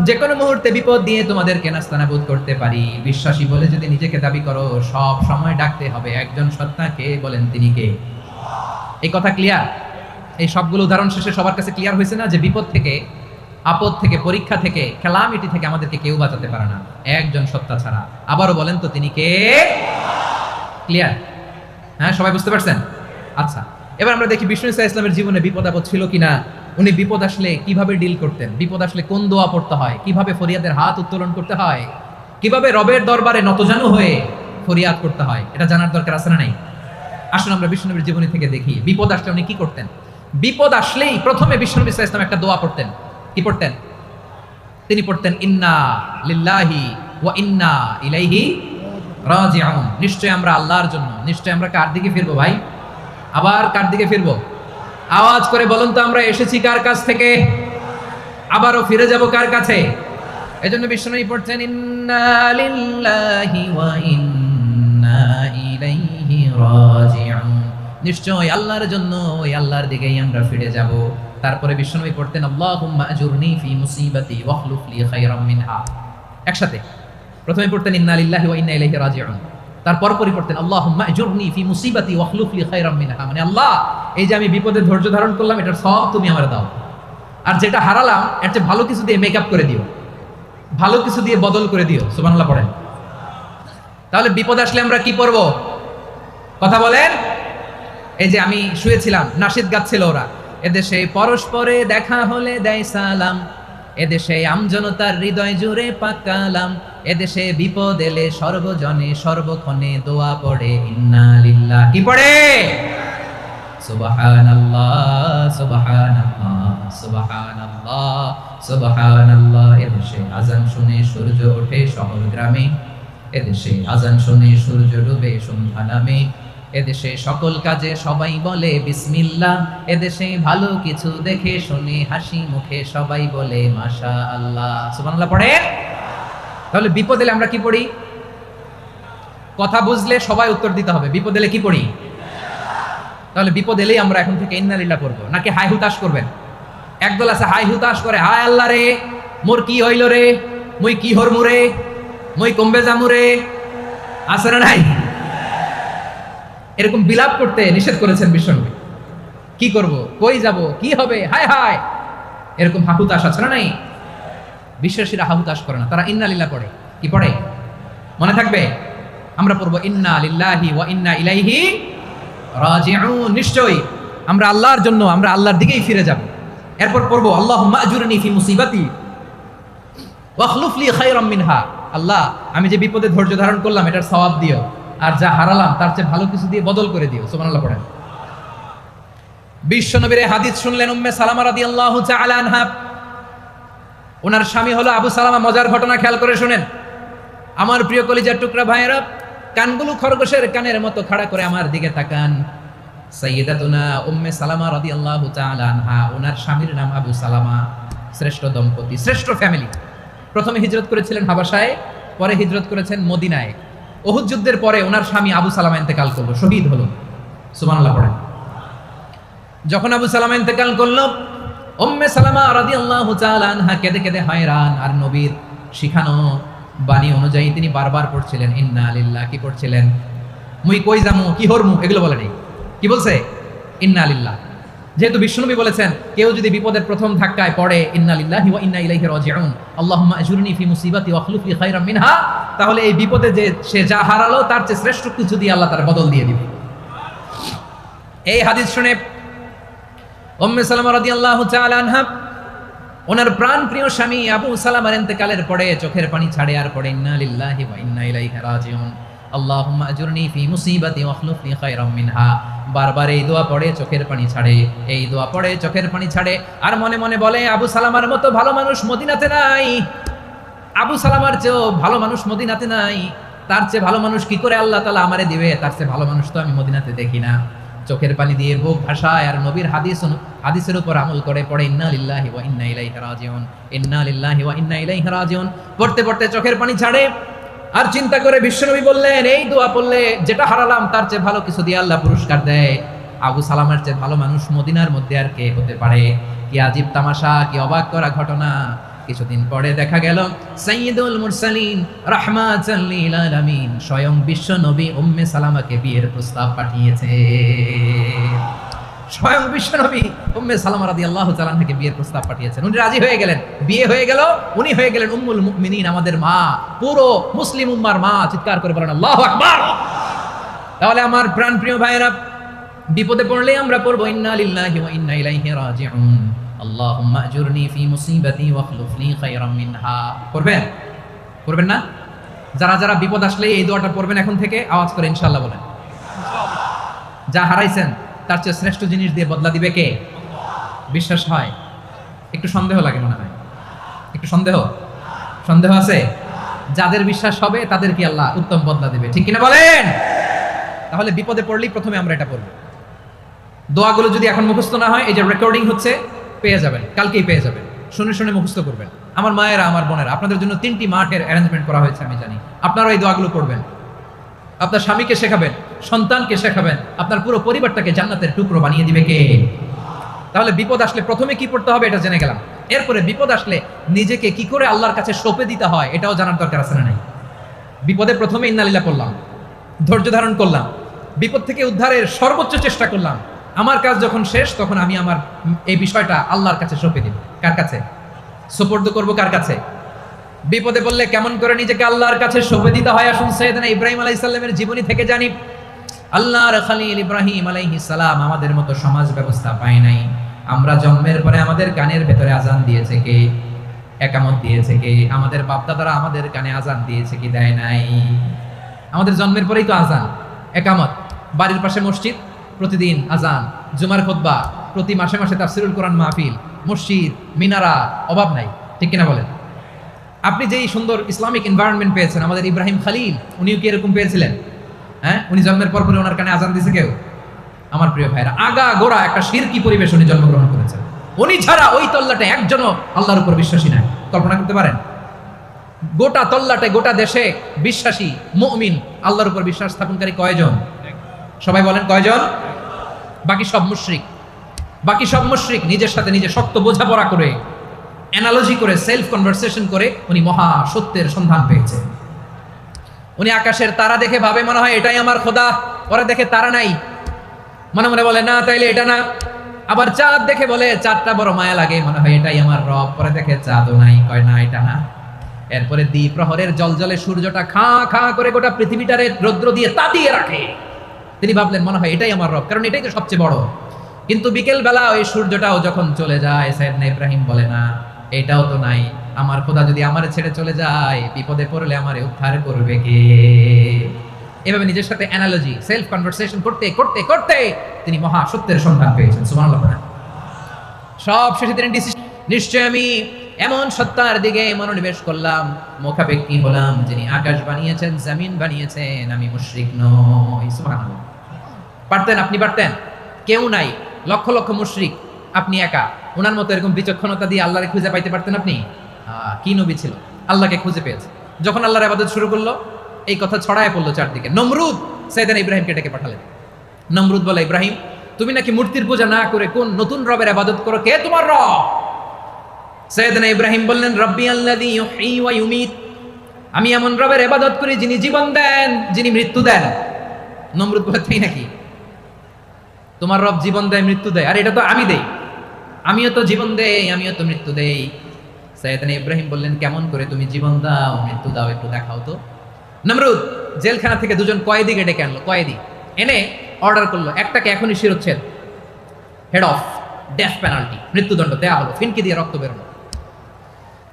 যে কোনো মুহূর্তে বিপদ দিয়ে তোমাদেরকে নাস্তানাবুদ করতে পারি। বিশ্বাসী বলে যদি নিজেকে দাবি করো, সব সময় ডাকতে হবে একজন সত্তাকে। বলেন তিনি কে? এই কথা ক্লিয়ার? এই সবগুলো উদাহরণ শেষে সবার কাছে ক্লিয়ার হয়েছে না যে বিপদ থেকে, আপদ থেকে, পরীক্ষা থেকে, ক্যালামিটি থেকে আমাদেরকে কেউ বাঁচাতে পারে না একজন সত্তা ছাড়া। আবারও বলেন তো তিনি কে? ক্লিয়ার? হ্যাঁ, সবাই বুঝতে পারছেন? আচ্ছা, এবার আমরা দেখি বিষ্ণু ইসা ইসলামের জীবনে বিপদ আপদ ছিল কিনা। উনি বিপদ আসলে কিভাবে ডিল করতেন, বিপদ আসলে কোন দোয়া পড়তে হয়, কিভাবে ফরিয়াদের হাত উত্তোলন করতে হয়, কিভাবে রবের দরবারে নতজানু হয়ে ফরিয়াদ করতে হয়, এটা জানার দরকার আছে না নাই? আসুন আমরা বিষ্ণুনবীর জীবনী থেকে দেখি বিপদ আসলে উনি কি করতেন। বিপদ আসলেই প্রথমে বিষ্ণু ইসা ইসলাম একটা দোয়া পড়তেন। কি পড়তেন? তিনি পড়তেন, ইন্না লিল্লাহি ওয়া ইন্না ইলাইহি রাজিউন। নিশ্চয় আমরা আল্লাহর জন্য, নিশ্চয় আমরা কার দিকে ফিরবো ভাই? আবার কার দিকে ফিরবো? আওয়াজ করে বলুন তো, আমরা এসেছি কার কাছ থেকে, আবারও ফিরে যাব কার কাছে? এজন্য বিষ্ণুই পড়ছেন, ইন্না লিল্লাহি ওয়া ইন্না ইলাইহি রাজিউন। নিশ্চয় আল্লাহর জন্য, ওই আল্লাহর দিকেই আমরা ফিরে যাব। তারপরে বিষ্ণুই পড়তেন, আল্লাহুম্মা আজুরনি ফি মুসিবাতি ওয়াখলুফ লি খায়রাম মিনহা। একসাথে প্রথমে পড়তেন ইন্না লিল্লাহি ওয়া ইন্না ইলাইহি রাজিউন, তারপর পরিবর্তন আল্লাহুম্মা আজুরনি ফি মুসিবাতি ওয়াখলুফ লি খায়রাম মিনহা। মানে আল্লাহ, এই যে আমি বিপদে ধৈর্য ধারণ করলাম, এটার সব তুমি আমারে দাও, আর যেটা হারালাম এর চেয়ে ভালো কিছু দিয়ে মেকআপ করে দিও, ভালো কিছু দিয়ে বদল করে দিও। সুবহানাল্লাহ পড়েন। তাহলে বিপদ আসলে আমরা কি পড়ব? কথা বলেন। এই যে আমি শুয়েছিলাম, নাশিদ গাচ্ছিল ওরা, এদেশে পরস্পরে দেখা হলে দেয় সালাম, এদেশে আমজনতার হৃদয় জুড়ে পাকালাম, এদেশে বিপদ এলে সর্বজনে সর্বক্ষণে দোয়া পড়ে ইন্না লিল্লাহ। কি পড়ে? সুবহানাল্লাহ সুবহানাল্লাহ সুবহানাল্লাহ সুবহানাল্লাহ। এদেশে আজান শুনে সূর্য ওঠে শহর গ্রামে, এদেশে আজান শুনে সূর্য ডুবে সন্ধ্যা নামে, এদেশে সকল কাজে সবাই বলে বিসমিল্লাহ, এদেশে ভালো কিছু দেখে শুনে হাসি মুখে সবাই বলে মাশাআল্লাহ। সুবহানাল্লাহ পড়ে। তাহলে বিপদ এলে আমরা কি পড়ি? কথা বুঝলে সবাই উত্তর দিতে হবে, বিপদ এলে কি পড়ি? তাহলে বিপদ এলেই আমরা এখন থেকে ইন্না লিল্লাহ পড়বো, নাকি হাই হুতাশ করবেন? একদল আছে হাই হুতাশ করে, হায় আল্লাহ রে মোর কি হইল রে, মুই কি হরমু রে, মুই কমবে যামু রে। আছে না নাই? এরকম বিলাপ করতে নিষেধ করেছেন বিশ্বনবী। কি করব, কই যাব, কি হবে, হায় হায়, এরকম হাহুতাশ আছে না নাই? বিশ্বাসীরা হাহুতাশ করে না, তারা ইন্না লিল্লাহ পড়ে। কি পড়ে? মনে থাকবে? আমরা পড়বো ইন্না লিল্লাহি ওয়া ইন্না ইলাইহি রাজিউন। নিশ্চয়ই আমরা আল্লাহর জন্য, আমরা আল্লাহর দিকেই ফিরে যাব। এরপর পড়বো আল্লাহুম্মা আজুরনি ফি মুসিবাতি ওয়াখলুফ লি খায়রাম মিনহা। আল্লাহ, আমি যে বিপদে ধৈর্য ধারণ করলাম এটার সওয়াব দিও, আর যা হারালাম তার চেয়ে ভালো কিছু দিয়ে বদল করে দিও। সুবহানাল্লাহ পড়েন। বিশ্বনবীর হাদিস শুনলেন উম্মে সালামা রাদিয়াল্লাহু তাআলা আনহা। ওনার স্বামী হলো আবু সালামা। মজার ঘটনা খেয়াল করে শুনেন আমার প্রিয় কলিজার টুকরা ভাইয়েরা। কানগুলো খরগোশের কানের মতো খাড়া করে আমার দিকে তাকান। সাইয়্যিদাতুনা উম্মে সালামা রাদিয়াল্লাহু তাআলা আনহা, ওনার স্বামীর নাম আবু সালামা। শ্রেষ্ঠ দম্পতি, শ্রেষ্ঠ ফ্যামিলি। প্রথমে হিজরত করেছিলেন হাবাসায়, পরে হিজরত করেছেন মদিনায়। উহুদ যুদ্ধের পরে ওনার স্বামী আবু সালামা ইন্তেকাল করলো, শহীদ হলো। সুবহানাল্লাহ পড়েন। যখন আবু সালামা ইন্তেকাল করলো, উম্মে সালামা রাদিয়াল্লাহু তাআলা আনহা কেঁদে কেঁদে হয়রান। আর নবীর শিখানো বাণী অনুযায়ী তিনি বারবার পড়ছিলেন ইন্না লিল্লাহ। কি পড়ছিলেন? মুই কই যামু, কি হরমু, এগুলো বলে নেই। কি বলছে? ইন্না লিল্লাহ। যেহেতু বিশ্বনবী বলেছেন কেউ যদি বিপদের প্রথম ধাক্কায় পড়ে ইন্না লিল্লাহি ওয়া ইন্না ইলাইহি রাজিউন, আল্লাহুম্মা আজুরনি ফি মুসিবাতি ওয়াখলুফ লি খায়রাম মিনহা, তাহলে এই বিপদে যে সে যা হারালো তার চেয়ে শ্রেষ্ঠ কিছু দিয়ে আল্লাহ তার বদল দিয়ে দিবে। এই হাদিস শুনে উম্মে সালামা রাদিয়াল্লাহু তাআলা আনহা ওনার প্রাণ প্রিয় স্বামী আবু সালামার ইন্তেকালের পরে চোখের পানি ছাড়ে আর পড়ে ইন্না লিল্লাহি ওয়া ইন্না ইলাইহি রাজিউন, আল্লাহুম্মা আজুরনি ফি মুসিবাতি ওয়াখলুফ লি খায়রাম মিনহা। বারবার এই দোয়া পড়ে চোখের পানি ছাড়ে, এই দোয়া পড়ে চোখের পানি ছাড়ে। আর মনে মনে বলে আবু সালামার মতো ভালো মানুষ মদিনাতে নাই, আবু সালামার চেয়েও ভালো মানুষ মদিনাতে নাই। তার চেয়ে ভালো মানুষ কি করে আল্লাহ তাআলা আমারে দিবে? তার চেয়ে ভালো মানুষ তো আমি মদিনাতে দেখি না। চোখের পানি দিয়ে বুক ভাষায় আর নবীর হাদিসের উপর আমল করে পড়ে ইন্না লিল্লাহি ওয়া ইন্না ইলাইহি রাজিউন, ইন্না লিল্লাহি ওয়া ইন্না ইলাইহি রাজিউন। পড়তে পড়তে চোখের পানি ছাড়ে আর চিন্তা করে বিশ্বনবী বললেন এই দোয়া পড়লে যেটা হারালাম তার চেয়ে ভালো কিছু দিয়ে আল্লাহ পুরস্কার দেয়। আবু সালামার চেয়ে ভালো মানুষ মদিনার মধ্যে আর কে হতে পারে? কি আজীব তামাশা, কি অবাক করা ঘটনা। কিছুদিন পরে দেখা গেল সাইয়্যিদুল মুরসালিন রাহমাতাল লিল আলামিন স্বয়ং বিশ্ব নবী উম্মে সালামাকে বিয়ের প্রস্তাব পাঠিয়েছে। স্বয়ং বিশ্ব নবী উম্মে সালামা রাদিয়াল্লাহু তাআলা আনহাকে বিয়ের প্রস্তাব পাঠিয়েছেন। উনি রাজি হয়ে গেলেন, বিয়ে হয়ে গেল। উনি হয়ে গেলেন উম্মুল মুমিনিন, আমাদের মা, পুরো মুসলিম উম্মার মা। চিৎকার করে বলেন আল্লাহু আকবার। তাহলে আমার প্রাণপ্রিয় ভাইয়েরা, বিপদে পড়লে আমরা পড়বো ইন্না লিল্লাহি ওয়া ইন্না ইলাইহি রাজিউন, আল্লাহুম্মা আজুরনি ফি মুসিবাতি ওয়াখলুফ লি খায়রাম মিনহা। পড়বেন? পড়বেন না? যারা যারা বিপদ আসলে এই দোয়াটা পড়বেন এখন থেকে আওয়াজ করে ইনশাআল্লাহ বলেন। যা হারাইছেন তার চেয়ে শ্রেষ্ঠ জিনিস দিয়ে বদলা দিবে কে? বিশ্বাস হয়? একটু সন্দেহ লাগে মনে হয়। একটু সন্দেহ আছে? যাদের বিশ্বাস হবে তাদের কি আল্লাহ উত্তম বদলা দিবে, ঠিক কিনা বলেন? তাহলে বিপদে পড়লেই প্রথমে আমরা এটা পড়ব। দোয়াগুলো যদি এখন মুখস্থ না হয়, এই যে রেকর্ডিং হচ্ছে, পেয়ে যাবেন, কালকেই পেয়ে যাবেন। শুনে শুনে মুখস্থ করবেন। আমার মায়েরা, আমার বোনেরা, আপনাদের জন্য 3টি মাঠের অ্যারেঞ্জমেন্ট করা হয়েছে, আমি জানি। আপনারা এই দোয়াগুলো পড়বেন, আপনার স্বামীকে শেখাবেন, সন্তানকে শেখাবেন, আপনার পুরো পরিবারটাকে জান্নাতের টুকরো বানিয়ে দিবে কে? তাহলে বিপদ আসলে প্রথমে কি পড়তে হবে এটা জেনে গেলাম। এরপরে বিপদ আসলে নিজেকে কি করে আল্লাহর কাছে সঁপে দিতে হয় এটাও জানার দরকার আছে না নাই? বিপদে প্রথমে ইন্না লিল্লাহ পড়লাম, ধৈর্য ধারণ করলাম, বিপদ থেকে উদ্ধারের সর্বোচ্চ চেষ্টা করলাম। আমার কাজ যখন শেষ তখন আমি আমার এই বিষয়টা আল্লাহর কাছে সঁপে দিব। কার কাছে সুপর্দ করব? কার কাছে? বিপদে বললে কেমন করে নিজেকে আল্লাহর কাছে সঁপে দিতে হয় আসুন সাইয়েদনা ইব্রাহিম আলাইহিস সালামের জীবনী থেকে জানি। আল্লাহর খলিল ইব্রাহিম আলাইহিস সালাম আমাদের মতো সমাজ ব্যবস্থা পায় নাই। আমরা জন্মের পরে আমাদের কানের ভেতরে আজান দিয়েছে কে? একামত দিয়েছে কে? আমাদের বাপদাদারা আমাদের কানে আজান দিয়েছে কি দেয় নাই? আমাদের জন্মের পরেই তো আজান, একামত। বাড়ির পাশে মসজিদ, প্রতিদিন আজান, জুমার খুতবা, প্রতি মাসে মাসে তাফসিরুল কোরআন মাহফিল, মসজিদ, মিনারা, অভাব নাই, ঠিক কিনা বলেন? আপনি যেই সুন্দর ইসলামিক এনভায়রনমেন্ট পেয়েছেন, আমাদের ইব্রাহিম খলিল উনিও কি এরকম পেয়েছিলেন? হ্যাঁ, উনি জন্মের পর পরে ওনার কানে আজান দিয়েছে কেউ? আমার প্রিয় ভাইরা, আগা গোড়া একটা শিরকি পরিবেশ উনি জন্মগ্রহণ করেছেন। উনি ছাড়া ওই তল্লাটে একজনও আল্লাহর উপর বিশ্বাসী নাই। কল্পনা করতে পারেন? গোটা তল্লাটে, গোটা দেশে বিশ্বাসী মুমিন, আল্লাহর উপর বিশ্বাস স্থাপনকারী কয়জন? সবাই বলেন কয়জন? বাকি সব মুশরিক। বাকি সব মুশরিক নিজের সাথে নিজে শক্ত বোঝাপড়া করে, অ্যানালজি করে, সেলফ কনভারসেশন করে উনি মহা সত্যের সন্ধান পেয়েছে। উনি আকাশের তারা দেখে ভাবে মনে হয় এটাই আমার খোদা। ওরা দেখে তারা নাই, মনে মনে বলে না তাইলে এটা না। আবার চাঁদ দেখে বলে চাঁদটা বড় মায়া লাগে, মনে হয় এটাই আমার রব। পরে দেখে চাঁদও নাই, কয় না এটা না। এরপরে দ্বিপ্রহরের জলজলে সূর্যটা খা খা করে গোটা পৃথিবীটারে রৌদ্র দিয়ে তাতিয়ে রাখে। তিনি ভাবলেন মনে হয় এটাই আমার রব, কারণ এটাই তো সবচেয়ে বড়। কিন্তু বিকেল বেলা ওই সূর্যটাও যখন চলে যায়, সাইয়েদনা ইব্রাহিম বলে না এটাও তো নাই, আমার খোদা যদি আমারে ছেড়ে চলে যায়, বিপদে পড়লে আমারে উদ্ধার করবে কে? এভাবে নিজের সাথে অ্যানালজি, সেলফ কনভারসেশন করতে করতে করতে তিনি মহা সত্যের সন্ধান পেয়েছেন। সুবহানাল্লাহ। সব শেষে তিনি নিশ্চয় আমি এমন সত্তার দিকে মনোনিবেশ করলাম, মুখাপেক্ষী হলাম, যিনি আকাশ বানিয়েছেন, জমিন বানিয়েছেন, আমি মুশরিক নই। সুবহানাল্লাহ। পারতেন, আপনি পারতেন? কেউ নাই, লক্ষ লক্ষ মুশরিক, আপনি একা। ওনার মতো এরকম বিচক্ষণতা দিয়ে আল্লাহরে খুঁজে পাইতে পারতেন আপনি? কি নবী ছিল, আল্লাহকে খুঁজে পেয়েছে। যখন আল্লাহর ইবাদত শুরু করলো, এই কথা ছড়ায় পড়লো চারদিকে। নমরুদ সাইয়েদনা ইব্রাহিমকে ডেকে পাঠালেন। নমরুদ বলে, ইব্রাহিম তুমি নাকি মূর্তির পূজা না করে কোন নতুন রবের ইবাদত করো, কে তোমার রব? সাইয়েদনা ইব্রাহিম বললেন, রব্বি আল্লাযী ইউহয়ী ওয়া ইউমীত, আমি এমন রবের ইবাদত করি যিনি জীবন দেন, যিনি মৃত্যু দেন। নমরুদ বলে, তাই নাকি? তোমার রব জীবন দেয়, মৃত্যু দেয়, আর এটা তো আমি দেই, আমিও তো জীবন দেই, আমিও তো মৃত্যু দেই। সাইয়েদনা ইব্রাহিম বললেন, কেমন করে তুমি জীবন দাও, মৃত্যু দাও, একটু দেখাও তো। নমরুদ জেলখানা থেকে দুজন কয়েদিকে ডেকে আনলো, কয়েদি এনে অর্ডার করলো, একটাকে এখনই শিরোচ্ছেদ, হেড অফ, ডেথ পেনাল্টি, মৃত্যুদণ্ড দেয়া হলো, ফিনকি দিয়ে রক্ত বেরোলো।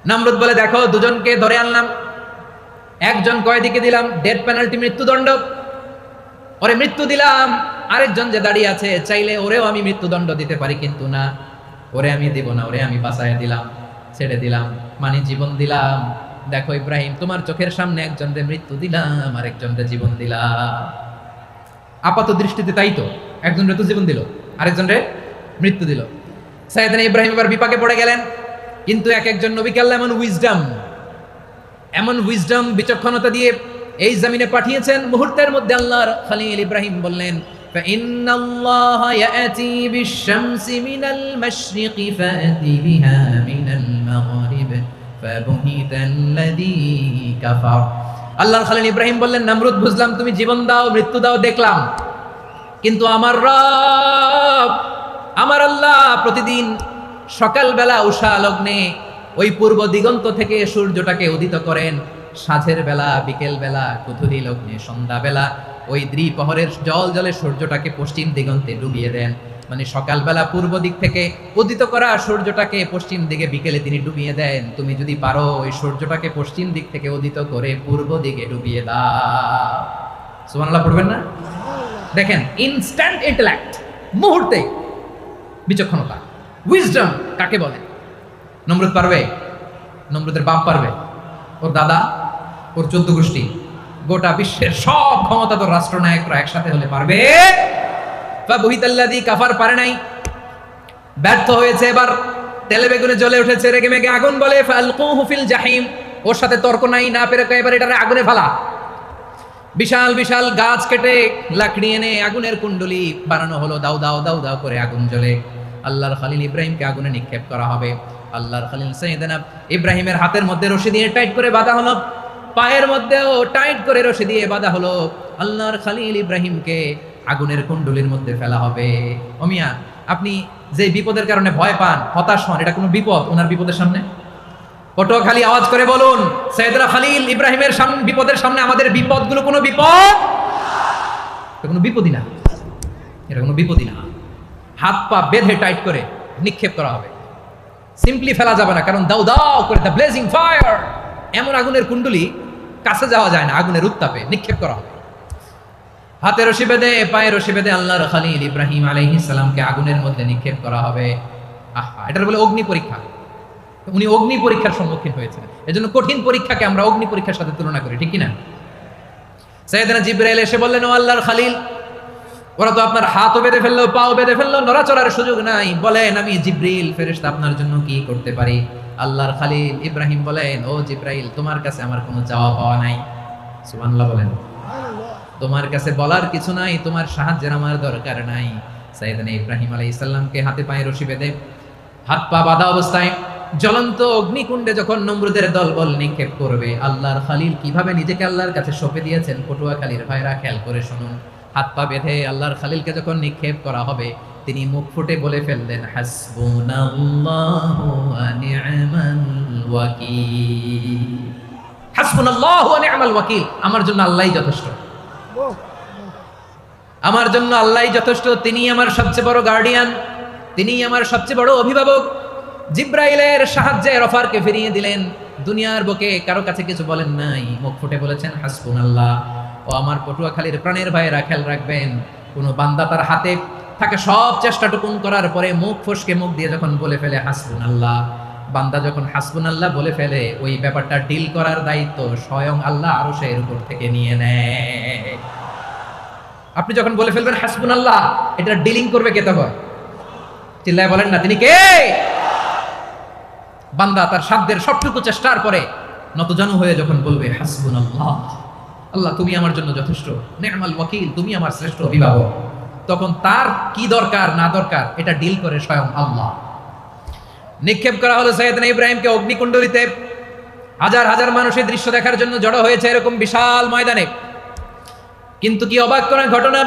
নমরুদ বলে, দেখো দুজনকে ধরে আনলাম, একজন কয়েদিকে দিলাম ডেথ পেনাল্টি, মৃত্যুদণ্ড, ওরে মৃত্যু দিলাম। আরেকজন যে দাঁড়িয়ে আছে, চাইলে ওরেও আমি মৃত্যুদণ্ড দিতে পারি, কিন্তু না, ওরে আমি দিব না, ওরে আমি বাঁচাইয়া দিলাম, ছেড়ে দিলাম, মানে জীবন দিলাম। দেখো ইব্রাহিম, তোমার চোখের সামনে একজনরে মৃত্যু দিলাম, আরেকজনরে জীবন দিলাম। আপাত দৃষ্টিতে তাই তো, একজনরে তো জীবন দিল, আরেকজনরে মৃত্যু দিল। সাইয়েদনা ইব্রাহিম এবার বিপাকে পড়ে গেলেন। কিন্তু এক একজন নবীকে আল্লাহ এমন উইজডম বিচক্ষণতা দিয়ে এই জমিনে পাঠিয়েছেন, মুহূর্তের মধ্যে আল্লাহর খলিল ইব্রাহিম বললেন, فإن الله يأتي بالشمس من المشرق فأتي بها من المغرب فبهت الذي كفر। আল্লাহর খলিল ইব্রাহিম বললেন, নমরুদ বুঝলাম তুমি জীবন দাও, মৃত্যু দাও, দেখলাম, কিন্তু আমার রব, আমার আল্লাহ প্রতিদিন সকালবেলা উষা লগ্নে ওই পূর্ব দিগন্ত থেকে সূর্যটাকে উদিত করেন, সাঁঝের বেলা, বিকেল বেলা, কুথুরি লগ্নে, সন্ধ্যা বেলা ওই দ্বিপ্রহরের জল জলে সূর্যটাকে পশ্চিম দিগন্তে ডুবিয়ে দেন। মানে সকালবেলা পূর্ব দিক থেকে উদিত করা সূর্যটাকে পশ্চিম দিকে বিকেলে তিনি ডুবিয়ে দেন। তুমি যদি পারো ওই সূর্যটাকে পশ্চিম দিক থেকে উদিত করে পূর্ব দিকে ডুবিয়ে দাও। সুবহানাল্লাহ পড়বেন না? দেখেন, ইনস্ট্যান্ট ইন্টেলেক্ট, মুহূর্তে বিচক্ষণতা, উইজডম কাকে বলে? নমরুদ পারবে? নমরুদের বাপ পারবে? ওর দাদা, ওর 14 গোষ্ঠী, গোটা বিশ্বের সব ক্ষমতাধর রাষ্ট্রনায়করা একসাথে হলে পারবে? ফাবহিতাল্লাযী কাফার পারে নাই, ব্যর্থ হয়েছে। এবার তেলে বেগুনে জ্বলে উঠেছে, রেগে মেগে আগুন বলে, ফালকুহু ফিল জাহিম, ওর সাথে তর্ক নাই, না পেরে এবার এটারে আগুনে ফেলা। বিশাল বিশাল গাছ কেটে লাকড়ি এনে আগুনের কুণ্ডলি বানানো হলো, দাও দাও দাও দাও করে আগুন জ্বলে। আল্লাহর খলিল ইব্রাহিমকে আগুনে নিক্ষেপ করা হবে। আল্লাহর খলিল সাইয়েদনা ইব্রাহিমের হাতের মধ্যে রশি দিয়ে টাইট করে বাঁধা হলো, পায়ের মধ্যেও টাইট করে রশি দিয়ে বাঁধা হলো। আল্লাহর খলিল ইব্রাহিমকে আগুনের কুণ্ডলির মধ্যে ফেলা হবে। ও মিয়া, আপনি যে বিপদের কারণে ভয় পান, হতাশ হন, এটা কোনো বিপদ ওনার বিপদের সামনে? ওটো খালি আওয়াজ করে বলুন, সাইয়েদনা খলিল ইব্রাহিমের সামনে বিপদের সামনে আমাদের বিপদগুলো কোনো বিপদ? এটা কোনো বিপদই না, এটা কোনো বিপদই না। হাত পা বেঁধে টাইট করে নিক্ষেপ করা হবে, সিম্পলি ফেলা যাবে না, কারণ দাও দাও করে দ্য ব্লেজিং ফায়ার, এমন আগুনের কুণ্ডলি, কাছে যাওয়া যায় না, আগুনের উত্তাপে নিক্ষেপ করা হবে। হাতে রশি বেঁধে, পায়ে রশি বেঁধে আল্লাহর খলিল ইব্রাহিম আলাইহিস সালামকে আগুনের মধ্যে নিক্ষেপ করা হবে। আহা, এটার বলে অগ্নি পরীক্ষা। উনি অগ্নি পরীক্ষার সম্মুখীন হয়েছেন, এজন্য কঠিন পরীক্ষাকে আমরা অগ্নি পরীক্ষার সাথে তুলনা করি, ঠিক কি না? সাইয়েদনা জিবরাইল এসে বললেন, ও আল্লাহর খলিল, ওরা তো আপনার হাতও বেঁধে ফেললো, পাও বেঁধে ফেললো, নড়াচড়ার সুযোগ নাই, বলেন আমি জিবরিল ফেরেশতা আপনার জন্য কি করতে পারি? আল্লাহর খলিল ইব্রাহিম বলেন, ও জিবরাইল, তোমার কাছে আমার কোনো চাওয়া পাওয়া নাই। সুবহানাল্লাহ বলেন। তোমার কাছে বলার কিছু নাই, তোমার সাহায্যের আমার দরকার নাই। সাইয়েদনা ইব্রাহিম আলাইহিস সালামকে হাতে পায়ে রশি বেঁধে, হাত পা বাঁধা অবস্থায় জ্বলন্ত অগ্নিকুণ্ডে যখন নমরুদের দলবল নিক্ষেপ করবে, আল্লাহর খলিল কিভাবে নিজেকে আল্লাহর কাছে সঁপে দিয়েছেন, পটুয়াখালীর ভাইরা খেয়াল করে শুনুন। হাত পা বেঁধে আল্লাহর খলিলকে যখন নিক্ষেপ করা হবে, তিনি মুখ ফুটে বলে ফেললেন, হাসবুনাল্লাহু ওয়া নি'মাল ওয়াকিল। হাসবুনাল্লাহু ওয়া নি'মাল ওয়াকিল, আমার জন্য আল্লাহই যথেষ্ট। আমার জন্য আল্লাহই যথেষ্ট, তিনিই আমার সবচেয়ে বড় গার্ডিয়ান, তিনিই আমার সবচেয়ে বড় অভিভাবক। জিব্রাইলের সাহায্যে রফারকে ফিরিয়ে দিলেন। দুনিয়ার বুকে কারো কাছে কিছু বলেন নাই, মুখ ফুটে বলেছেন হাসবুনাল্লাহ। ও আমার পটুয়াখালীর প্রাণের ভাইয়েরা খেয়াল রাখবেন, কোন বান্দা তার হাতে থাকে সব চেষ্টাটুকুন করার পরে মুখ ফসকে মুখ দিয়ে যখন বলে ফেলে হাসবুনাল্লাহ, বান্দা যখন হাসবুনাল্লাহ বলে ফেলে, ওই ব্যাপারটা ডিল করার দায়িত্ব স্বয়ং আল্লাহ আরশের উপর থেকে নিয়ে নেয়। আপনি যখন বলে ফেলবেন হাসবুনাল্লাহ, এটা ডিলিং করবে কে তখন? চিল্লায় বলেন না, তিনি কে? বান্দা তার সাধ্যের সবটুকু চেষ্টার পরে নতজানু হয়ে যখন বলবে হাসবুনাল্লাহ, আল্লাহ তুমি আমার জন্য যথেষ্ট, নি'মাল ওয়াকিল, তুমি আমার শ্রেষ্ঠ অভিভাবক, তখন তার কি দরকার না দরকার এটা ডিল করে স্বয়ং আল্লাহ। নিক্ষেপ করা হলো সাইয়েদনা ইব্রাহিমকে অগ্নিকুণ্ডলিতে। হাজার হাজার মানুষ এই দৃশ্য দেখার জন্য জড়ো হয়েছে এরকম বিশাল ময়দানে। কিন্তু কি অবাক করার ঘটনা,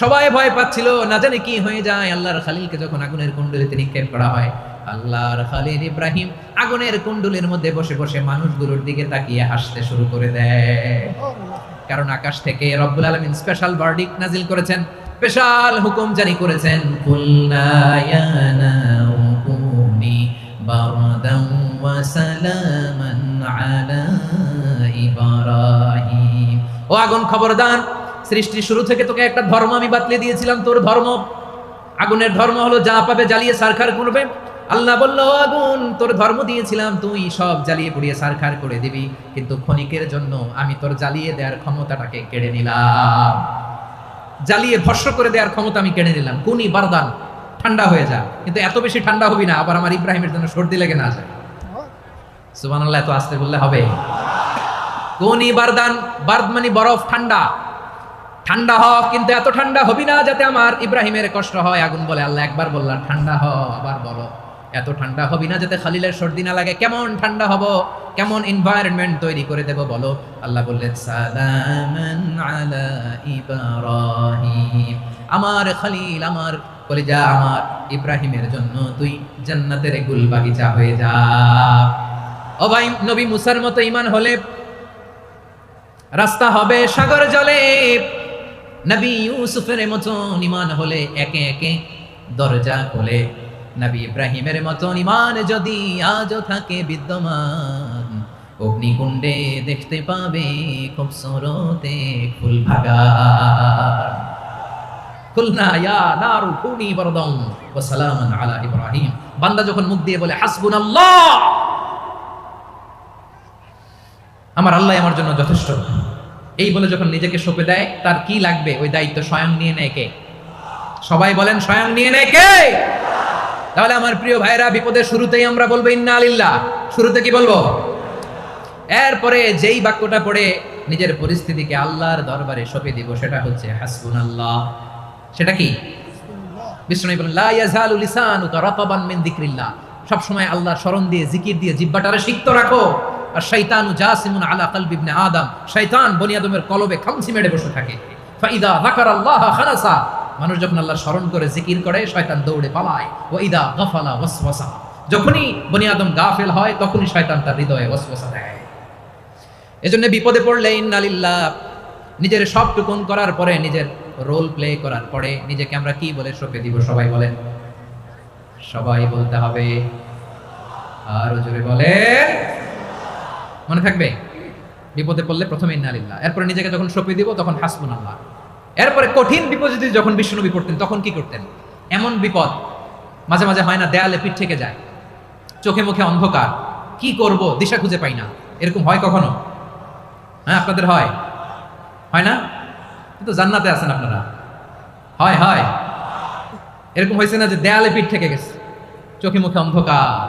সবাই ভয় পাচ্ছিল, না জানে কি হয়ে যায়। আল্লাহর খালিলকে যখন আগুনের কুণ্ডলিতে নিক্ষেপ করা হয়, আল্লাহর খালিল ইব্রাহিম আগুনের কুণ্ডলের মধ্যে বসে বসে মানুষগুলোর দিকে তাকিয়ে হাসতে শুরু করে দেয়। কারণ আকাশ থেকে রব্বুল আলামিন স্পেশাল ভার্ডিক্ট নাজিল করেছেন, স্পেশাল হুকুম জারি করেছেন, কুলনা ইয়া নারু কুনি বারদান ওয়া সালামান আলা ইব্রাহিম। ও আগুন খবরদার, সৃষ্টির শুরু থেকে তোকে একটা ধর্ম আমি বাতলে দিয়েছিলাম, তোর ধর্ম আগুনের ধর্ম হলো যা পাবে জ্বালিয়ে সারখার করবে। আল্লাহ বলল, আগুন তোর ধর্ম দিয়েছিলাম, তুই সব জ্বালিয়ে পুড়িয়ে সারখার করে দিবি, কিন্তু ক্ষণিকের জন্য আমি তোর জ্বালিয়ে দেওয়ার ক্ষমতাটাকে কেড়ে নিলাম, জ্বালিয়ে ভস্ম করে দেওয়ার ক্ষমতা আমি কেড়ে নিলাম। কুনি বারদান, ঠান্ডা হয়ে যা, কিন্তু এত বেশি ঠান্ডা হবি না আবার আমার ইব্রাহিমের জন্য সর্দি লেগে না যায়। সুবহানাল্লাহ, এত আস্তে বললে হবে? কুনি বারদান, বারদ মানে বরফ, ঠান্ডা, ঠান্ডা হ, কিন্তু এত ঠান্ডা হবি না যাতে আমার ইব্রাহিমের কষ্ট হয়। আগুন বলে, আল্লাহ একবার বললাম ঠান্ডা হ, আবার বলো এত ঠান্ডা হবি না যাতে খালিলের সর্দি না লাগে। কেমন ঠান্ডা হব, কেমন এনভায়রনমেন্ট তৈরি করে দেব বলো? আল্লাহ বললেন, সালামান আলা ইব্রাহিম, আমার খালিল, আমার কলিজা, আমার ইব্রাহিমের জন্য তুই জান্নাতের গুল বাগিচা হয়ে যা। ও ভাই, নবী মুসার মতো ঈমান হলে রাস্তা হবে সাগর জলে, নবী ইউসুফের মতন ঈমান হলে একে একে দরজা খোলে, নবী ইব্রাহিমের মতন ঈমান যদি আজও থাকে বিদ্যমান, অগ্নিকুণ্ডে দেখতে পাবে খুবসুরতে ফুল বাগান। কুলনা ইয়া নারু কুনি বারদান ওয়া সালামান আলা ইব্রাহিম। বান্দা যখন মুখ দিয়ে বলে হাসবুনাল্লাহ, আমার আল্লাহ আমার জন্য যথেষ্ট, এই বলে যখন নিজেকে সঁপে দেয়, তার কি লাগবে ওই দায়িত্ব স্বয়ং নিয়ে নেয় কে? সবাই বলেন, স্বয়ং নিয়ে নেয় কে? তাহলে আমার প্রিয় ভাইরা, বিপদের শুরুতেই আমরা বলবো ইন্না লিল্লাহ। শুরুতে কি বলবো? এরপরে যেই বাক্যটা পড়ে নিজের পরিস্থিতিকে আল্লাহর দরবারে সঁপে দিব, সেটা হচ্ছে হাসবুনাল্লাহ। সেটা কি? বিষ্ণু বলেন, লা ইয়াজালু লিসানুকা রাতাবান মিন যিকরিল্লাহ, সব সময় আল্লাহর স্মরণ দিয়ে, জিকির দিয়ে জিহ্বাটারে সিক্ত রাখো। আর শয়তানু জাসিমুন আলা কলবি ইবনে আদম, শয়তান বনি আদমের কলবে খামচি মেরে বসে থাকে। ফাইদা যাকারাল্লাহ খানাসা, মানুষ যখন আল্লাহর স্মরণ করে জিকির করে, শয়তান দৌড়ে পালায়। ওয়া ইদা গাফালা ওয়াসওয়াসা, যখনই বনি আদম গাফেল হয় তখনই শয়তান তার হৃদয়ে ওয়াসওয়াসা দেয়। এজন্য বিপদে পড়লে ইন্না লিল্লাহ, নিজের সবটুকুন করার পরে, নিজের রোল প্লে করার পরে নিজেকে আমরা কি বলে সঁপে দিব? সবাই বলেন, সবাই বলতে হবে, আরো জোরে বলেন, মনে থাকবে? বিপদে পড়লে প্রথমে ইন্না লিল্লাহ, এরপরে নিজেকে যখন সঁপে দিব তখন হাসবুনাল্লাহ। এরপরে কঠিন বিপদ যদি যখন বিশ্বনবী পড়তেন তখন কি করতেন? এমন বিপদ মাঝে মাঝে হয় না, দেয়ালে পিঠ থেকে যায়, চোখে মুখে অন্ধকার, কি করব দিশা খুঁজে পাই না, এরকম হয় কখনো? হ্যাঁ, আপনাদের হয়? হয় না? কিন্তু জান্নাতে আছেন আপনারা। হয় হয়, এরকম হয়েছে না যে দেয়ালে পিঠ থেকে গেছে, চোখে মুখে অন্ধকার,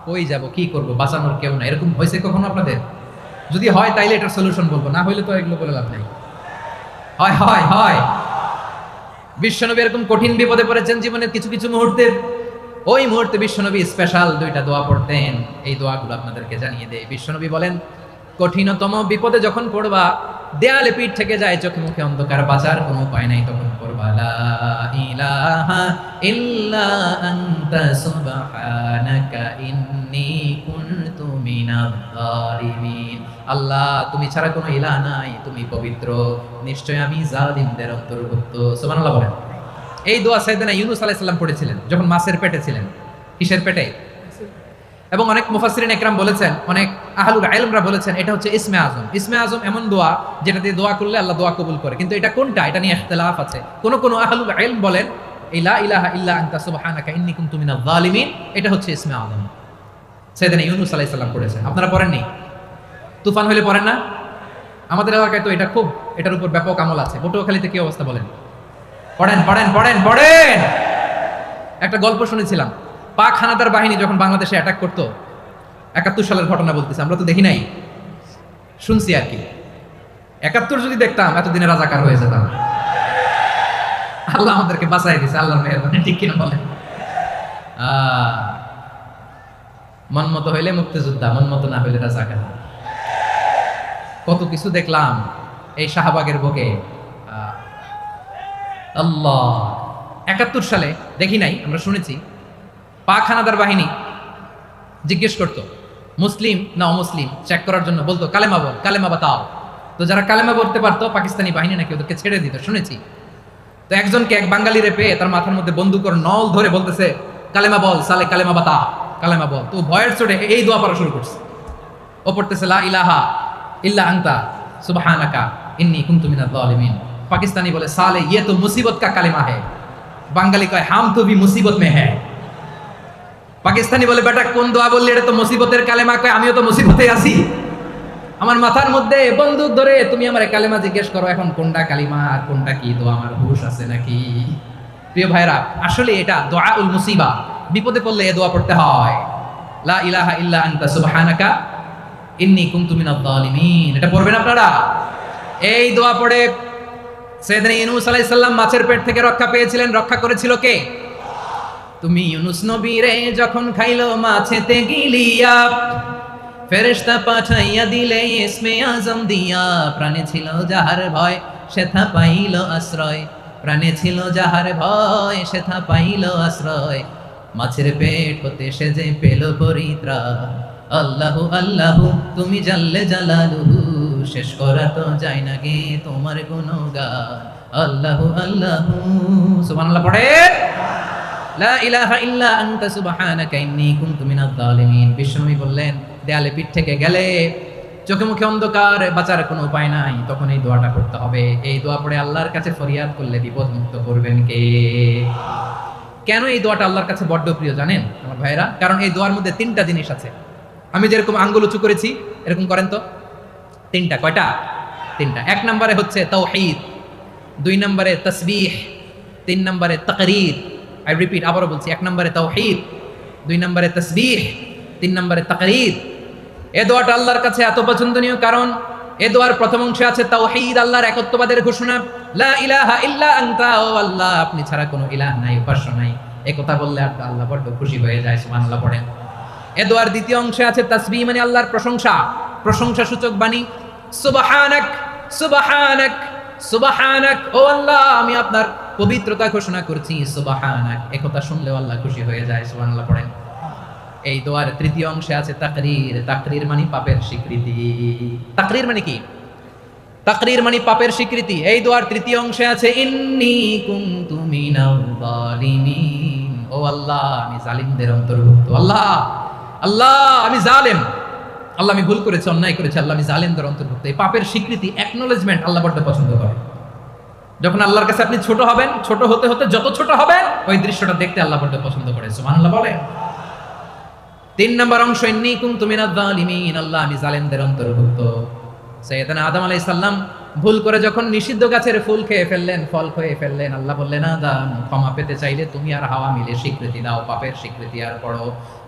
কই যাব, কি করব, বাঁচানোর কেউ না, এরকম হয়েছে কখনো আপনাদের? যদি হয় তাইলে এটার সলিউশন বলবো, না হইলে তো এগুলো বলে লাভ নাই। হয় হয় হয়, বিশ্বনবী এরকম কঠিন বিপদে পড়েছেন জীবনের কিছু কিছু মুহূর্তে। ওই মুহূর্তে বিশ্বনবী স্পেশাল দুইটা দোয়া পড়তেন, এই দোয়াগুলো আপনাদেরকে জানিয়ে দেয়। বিশ্বনবী বলেন, কঠিনতম বিপদে যখন পড়বা, দেয়ালে পিঠ থেকে যায়, চোখে মুখে অন্ধকার, বাঁচার কোনো উপায় নাই, তখন পড়বা লা ইলাহা ইল্লা আনতা সুবহানাকা ইন্নী কুনতু মিনাজ জালিমিন। আল্লাহ তুমি ছাড়া কোনো ইলাহ নাই, তুমি পবিত্র, নিশ্চয় আমি জালিমদের অন্তর্ভুক্ত। সুবহানাল্লাহ বলেন। এই দোয়া সাইয়েদনা ইউনূস আলাইহিস সালাম পড়েছিলেন যখন মাছের পেটে ছিলেন। কিসের পেটে? এবং অনেক মুফাসসিরিন একরাম বলেছেন, অনেক আহলুল ইলমরা বলেছেন এটা হচ্ছে ইসমে আজম। ইসমে আজম এমন দোয়া যেটা দিয়ে দোয়া করলে আল্লাহ দোয়া কবুল করে, কিন্তু এটা কোনটা এটা নিয়ে ইখতিলাফ আছে। কোন আহলুল ইলম বলেন লা ইলাহা ইল্লা আনতা সুবহানাকা ইন্নী কুনতু মিনাজ জালিমিন, এটা হচ্ছে ইসমে আজম। সাইয়েদনা ইউনূস আলাইহিস সালাম পড়েছেন, আপনারা পড়েননি? তুফান হলে পড়েন না? আমাদের এলাকায় তো এটা খুব, এটার উপর ব্যাপক আমল আছে। পটুয়াখালীতে কি অবস্থা বলেন? পড়েন পড়েন পড়েন পড়েন। একটা গল্প শুনেছিলাম, পাক হানাদার বাহিনী যখন বাংলাদেশে অ্যাটাক করতো, ৭১ সালের ঘটনা বলতেছে, আমরা তো দেখি নাই, শুনছি আর কি। ৭১ যদি দেখতাম এতদিনে রাজাকার হয়ে যেতাম। আল্লাহ আমাদেরকে বাঁচাই দিয়েছে, আল্লাহর মেহেরবানি, ঠিক কিনা বলেন? মন মতো হইলে মুক্তিযোদ্ধা, মন মতো না হইলে রাজাকার। কত কিছু দেখলাম এই শাহবাগের বুকে। আল্লাহ ৭১ সালে দেখি নাই, আমরা শুনেছি পাক হানাদার বাহিনী জিজ্ঞেস করতো মুসলিম না অমুসলিম চেক করার জন্য, বলতো কালেমা বল, কালেমা বাতাও। তো যারা কালেমা বলতে পারতো পাকিস্তানি বাহিনী নাকি ওদেরকে ছেড়ে দিত, শুনেছি। তো একজনকে এক বাঙালিরে পেয়ে তার মাথার মধ্যে বন্দুকের নল ধরে বলতেছে কালেমা বল সালে, কালেমা বাতা, কালেমা বল। তো ভয়ের চোটে এই দোয়া পড়া শুরু করছে। ও পড়তেছে লা ইলাহা ইল্লা আনতা সুবহানাকা ইন্নী কুনতু মিনাজ জালিমিন। পাকিস্তানি বলে সালে ইয়ে তো মুসিবত কা কালেমা है। বাঙালি কয় হাম তো ভি মুসিবত মে है। পাকিস্তানি বলে বেটা কোন দোয়া বললি, এটা তো মুসিবতের কালেমা। কয় আমিও তো মুসিবতে আছি, আমার মাথার মধ্যে বন্দুক ধরে তুমি আমার কালেমা জিজ্ঞেস করো, এখন কোনটা কালিমা আর কোনটা কি দোয়া, আমার হুঁশ আছে নাকি? প্রিয় ভাইরা, আসলে এটা দুআউল মুসিবা, বিপদে পড়লে এই দোয়া পড়তে হয়। লা ইলাহা ইল্লা আনতা সুবহানাকা ইন্নী কুনতু মিনাজ জালিমিন। এটা পড়বেন আপনারা। এই দোয়া পড়ে সাইয়েদনা ইউনূস আলাইহিস সালাম মাছের পেট থেকে রক্ষা পেয়েছিলেন। রক্ষা করেছিল কে? তুমি ইউনূস নবীরে যখন খাইলো মাছেতে গিলিয়া, ফেরেশতা পাঠাইয়া দিলে ইসমে আজম দিয়া। প্রাণে ছিল যাহার ভয় সেথা পাইল আশ্রয়, প্রাণে ছিল যাহার ভয় সেথা পাইল আশ্রয়। মাছের পেট হতে সে যে পেল পরিত্রাণ। আল্লাহু আল্লাহু তুমি জাল্লে জালালুহু, শেষ করা তো যায় না গে তোমার গুণগান। আল্লাহু আল্লাহু সুবহানাল্লাহ পড়ে। লা ইলাহা ইল্লা আনতা সুবহানাকা ইন্নী কুনতু মিনাজ জালিমিন। বিষ্ণুই বললেন দেয়ালে পিঠ থেকে গেলে, চোখে মুখে অন্ধকার, বাঁচার কোনো উপায় নাই, তখন এই দোয়াটা করতে হবে। এই দোয়া পড়ে আল্লাহর কাছে ফরিয়াদ করলে বিপদ মুক্ত করবেন কে? কেন এই দোয়াটা আল্লাহর কাছে বড্ড প্রিয় জানেন আমার ভাইরা? কারণ এই দোয়ার মধ্যে 3টা জিনিস আছে। আমি যেরকম আঙ্গুল উঁচু করেছি এরকম করেন তো। 3টা, কয়টা? 3টা। 1 নম্বরে হচ্ছে তাওহীদ, 2 নম্বরে তাসবিহ, 3 নম্বরে তাকরীর। আই রিপিট, আবারও বলছি, 1 নম্বরে তাওহীদ, 2 নম্বরে তাসবিহ, 3 নম্বরে তাকরীর। এই দোয়াটা আল্লাহর কাছে এত পছন্দনীয় কারণ এই দোয়ার প্রথম অংশে আছে তাওহীদ, আল্লাহর একত্ববাদের ঘোষণা। লা ইলাহা ইল্লা আনতা, ও আল্লাহ আপনি ছাড়া কোনো ইলাহ নাই, উপাস্য নাই। এই কথা বললে আল্লাহ বড় খুশি হয়ে যায়। সুবহানাল্লাহ পড়েন। এই দোয়ার দ্বিতীয় অংশে আছে তাসবিহ, মানে আল্লাহর প্রশংসা, প্রশংসা সূচক বাণী। সুবহানাক সুবহানাক সুবহানাক, ও আল্লাহ আমি আপনার পবিত্রতা ঘোষণা করছি। সুবহানাক, এই কথা শুনলেও আল্লাহ খুশি হয়ে যায়। সুবহানাল্লাহ পড়েন। এই দোয়ার তৃতীয় অংশে আছে তাকরীর। তাকরীর মানে পাপের স্বীকৃতি। তাকরীর মানে কি? তাকরীর মানে পাপের স্বীকৃতি। এই দোয়ার তৃতীয় অংশে আছে ইন্নী কুনতু মিনাজ জালিমিন, ও আল্লাহ আমি জালিমদের অন্তর্ভুক্ত। আল্লাহ আল্লাহ আমি জালেম, আল্লাহ আমি ভুল করেছি, অন্যায় করেছি, আল্লাহ আমি জালিমদের অন্তর্ভুক্ত। এই পাপের স্বীকৃতি, অ্যাকনোলেজমেন্ট আল্লাহ বড় পছন্দ করে। যখন আল্লাহর কাছে আপনি ছোট হবেন, ছোট হতে হতে যত ছোট হবেন ওই দৃশ্যটা দেখতে আল্লাহ বড় পছন্দ করে। সুবহানাল্লাহ বলে। 3 নম্বর অংশ ইন্নী কুনতু মিনাজ জালিমিন, আল্লাহ আমি জালেমদের অন্তর্ভুক্ত। সাইয়েদনা আদম আলাইহিস সালাম ভুল করে যখন নিষিদ্ধ গাছের ফুল খেয়ে ফেললেন, ফল খেয়ে ফেললেন, আল্লাহ বললেন আদম ক্ষমা পেতে চাইলে তুমি আর হাওয়া মিলে স্বীকৃতি দাও, পাপের স্বীকৃতি আর পড়ো।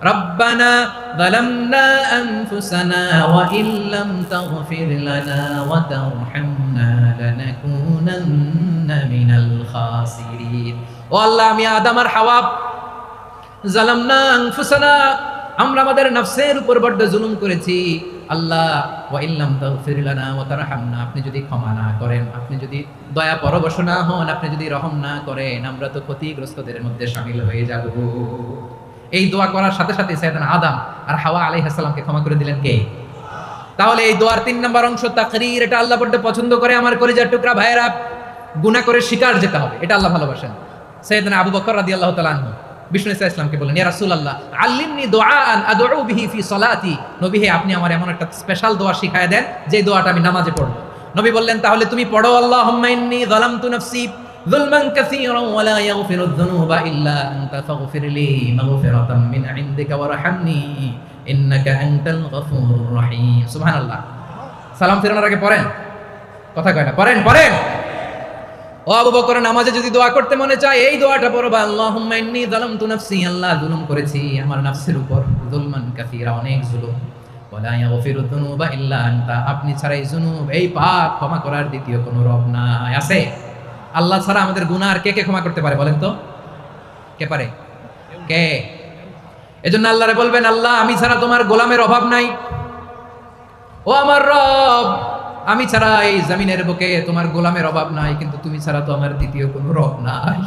রব্বানা যালামনা আনফুসানা ওয়া ইল্লাম তাগফির লানা ওয়া তারহামনা লানাকুনান্না মিনাল খাসিরিন। ও আল্লাহ আমি আদম আর হাওয়া যালামনা আনফুসানা, আমরা আমাদের নফসের উপর বড় জুলুম করেছি। আল্লাহ ওয়া ইল্লাম তাগফির লানা ওয়া তারহামনা, আপনি যদি ক্ষমা না করেন, আপনি যদি দয়া পরবশ না হন, আপনি যদি রহম না করেন, আমরা তো ক্ষতিগ্রস্তদের মধ্যে শামিল হয়ে যাব। এই দোয়া করার সাথে সাথে সাইয়েদনা আদম আর হাওয়া আলাইহিস সালামকে ক্ষমা করে দিলেন কে? তাহলে এই দোয়ার 3 নম্বর অংশ তাকরীর, এটা আল্লাহ বড় পছন্দ করে। আমার কলিজার টুকরা ভাইয়েরা, গুনাহ করে শিকার যেতে হবে, এটা আল্লাহ ভালোবাসেন। সাইয়েদনা আবু বকর রাদিয়াল্লাহু তাআলা আনহু বিষ্ণু ইসা ইসলামকে বললেন, ইয়া রাসূলুল্লাহ আল্লিমনি দুআআন আদউ বিহি ফি সলাতি। নবী হে, আপনি আমার এমন একটা স্পেশাল দোয়া শিখায় দেন যে দোয়াটা আমি নামাজে পড়ব। নবী বললেন, তাহলে তুমি পড়ো, আল্লাহুম্মা ইন্নী যালামতু নাফসি যুলমান কাসীরান ওয়া লা ইয়াগফিরুয যুনুবা ইল্লা আনতা ফাগফিরলি মাগফিরাতাম মিন ইনদিকা ওয়ারহামনি ইন্নাকা আনতাল গফুরুর রহিম। সুবহানাল্লাহ। সালাম ফেরানোর আগে পড়েন, কথা কয় না, পড়েন পড়েন। ও আবু বকর, নামাজে যদি দোয়া করতে মনে চায় এই দোয়াটা পড়বা, আল্লাহুম্মা ইন্নী যালামতু নাফসি, আল্লাহ জুলুম করেছি আমার নাফসের উপর, যুলমান কাসীরা, অনেক জুলুম, ওয়া লা ইয়াগফিরু যুনুবা ইল্লা আনতা, আপনি ছাড়া এই জুনুব, এই পাপ ক্ষমা করার দ্বিতীয় কোনো রব নাই। আছে? আল্লাহ ছাড়া আমাদের গুনাহ আর কে কে ক্ষমা করতে পারে বলেন তো? কে পারে? কে? এজন্য আল্লাহরে বলবেন, আল্লাহ আমি ছাড়া তোমার গোলামের অভাব নাই, ও আমার রব, আমি ছাড়া এই জমিনের বুকে তোমার গোলামের অভাব নাই, কিন্তু তুমি ছাড়া তো আমার দ্বিতীয় কোনো রব নাই।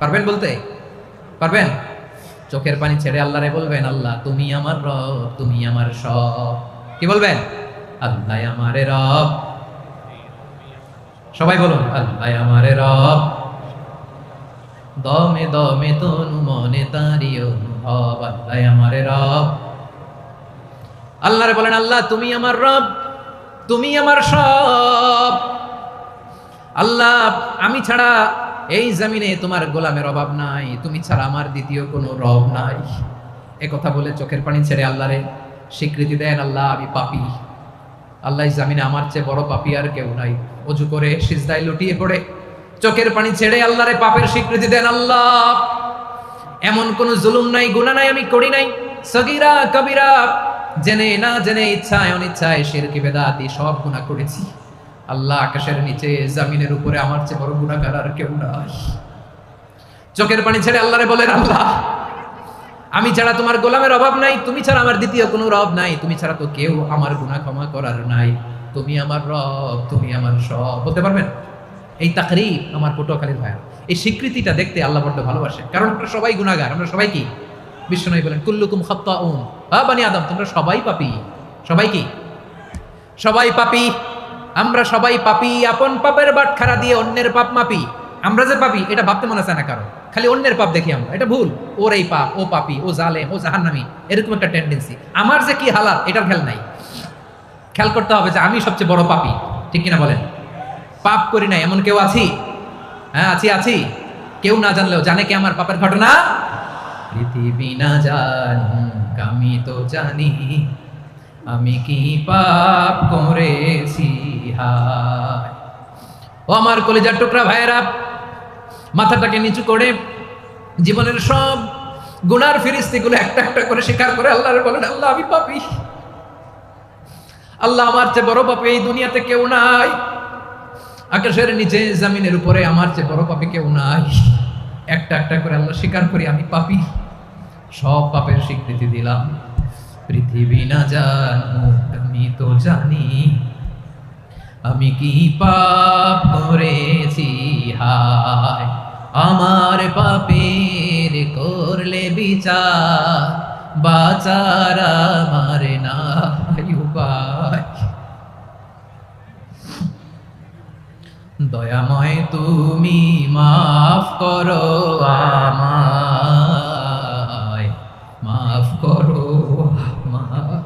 পারবেন বলতে? পারবেন? চোখের পানি ছেড়ে আল্লাহরে বলবেন, আল্লাহ তুমি আমার রব, তুমি আমার সব। কি বলবেন? আল্লাহ আমারে রব। সবাই বলুন, আল্লাহ আমারে রব, দমে দমে তনু মনে তারি অনুভব, আল্লাহ আমারে রব। আল্লাহরে বলেন, আল্লাহ তুমি আমার রব, তুমি আমার সব। আল্লাহ আমি ছাড়া এই জমিনে তোমার গোলামের অভাব নাই, তুমি ছাড়া আমার দ্বিতীয় কোনো রব নাই। এ কথা বলে চোখের পানি ছেড়ে আল্লাহরে স্বীকৃতি দেন, আল্লাহ আমি পাপী, আল্লাহ জমিনে আমার চেয়ে বড় পাপী আর কেউ নাই। ওযু করে সিজদায় লুটিয়ে পড়ে চোখের পানি ছেড়ে আল্লাহরে পাপের স্বীকৃতি দেন, আল্লাহ এমন কোন জুলুম নাই, গুনাহ নাই আমি করি নাই, সগীরা কবিরা, জেনে না জেনে, ইচ্ছায় অনিচ্ছায়, শিরকি বেদাতি সব গুনাহ করেছি। আল্লাহ আকাশের নিচে জমিনের উপরে আমার চেয়ে বড় গুনাহগার আর কেউ নাই। চোখের পানি ছেড়ে আল্লাহরে বলেন, আল্লাহ আমি ছাড়া তোমার গোলামের অভাব নাই, তুমি ছাড়া আমার দ্বিতীয় কোনো রব নাই, তুমি ছাড়া তো কেউ আমার গুনাহ ক্ষমা করার নাই, তুমি আমার রব, তুমি আমার সব। বলতে পারবেন? এই তাকরীর আমার পটুয়াখালীর ভাইয়া, এই স্বীকৃতিটা দেখতে আল্লাহ বড় ভালোবাসে, কারণ আমরা সবাই গুনাহগার। আমরা সবাই কি? বিশ্বনবী বলেন, কুল্লুকুম খাত্তাউন, বানি আদম, তোমরা সবাই পাপী। সবাই কি? সবাই পাপী। আমরা সবাই পাপী। আপন পাপের বাটখারা দিয়ে অন্যের পাপ মাপি। আমরা যে পাপী এটা ভাবতে মনে চায় না কারো, খালি অন্যের পাপ দেখি আমরা, এটা ভুল। ওর এই পাপ, ও পাপী, ও জালেম, ও জাহান্নামী, এরকম একটা টেন্ডেন্সি। আমার যে কি হালাত এটার খেয়াল নাই। খেয়াল করতে হবে যে আমি সবচেয়ে বড় পাপী, ঠিক কিনা বলেন? পাপ করি না এমন কেউ আছি? হ্যাঁ আছি, আছি। কেউ না জানলেও জানে কি আমার পাপের ঘটনা? পৃথিবী না জানুক আমি তো জানি, আমি কি পাপ করেছি হায়। ও আমার কলিজার টুকরা ভাইয়েরা, মাথাটাকে নিচু করে জীবনের সব গুনার ফিরিস্তিগুলো একটা একটা করে স্বীকার করে আল্লাহর বলেন, আল্লাহ আমি পাপী, আল্লাহ আমার চেয়ে বড় পাপী এই দুনিয়াতে কেউ নাই, আকাশের নিচে জমিনের উপরে আমার চেয়ে বড় পাপী কেউ নাই। একটা একটা করে আল্লাহ স্বীকার করি আমি পাপী, সব পাপের স্বীকৃতি দিলাম। পৃথিবী না জানুক আমি তো জানি, আমি কি পাপ করেছি হায়। আমার পাপের করলে বিচার, বাঁচার আমার নাই উপায়। দয়াময় তুমি মাফ করো আমায়, মাফ করো আমায়।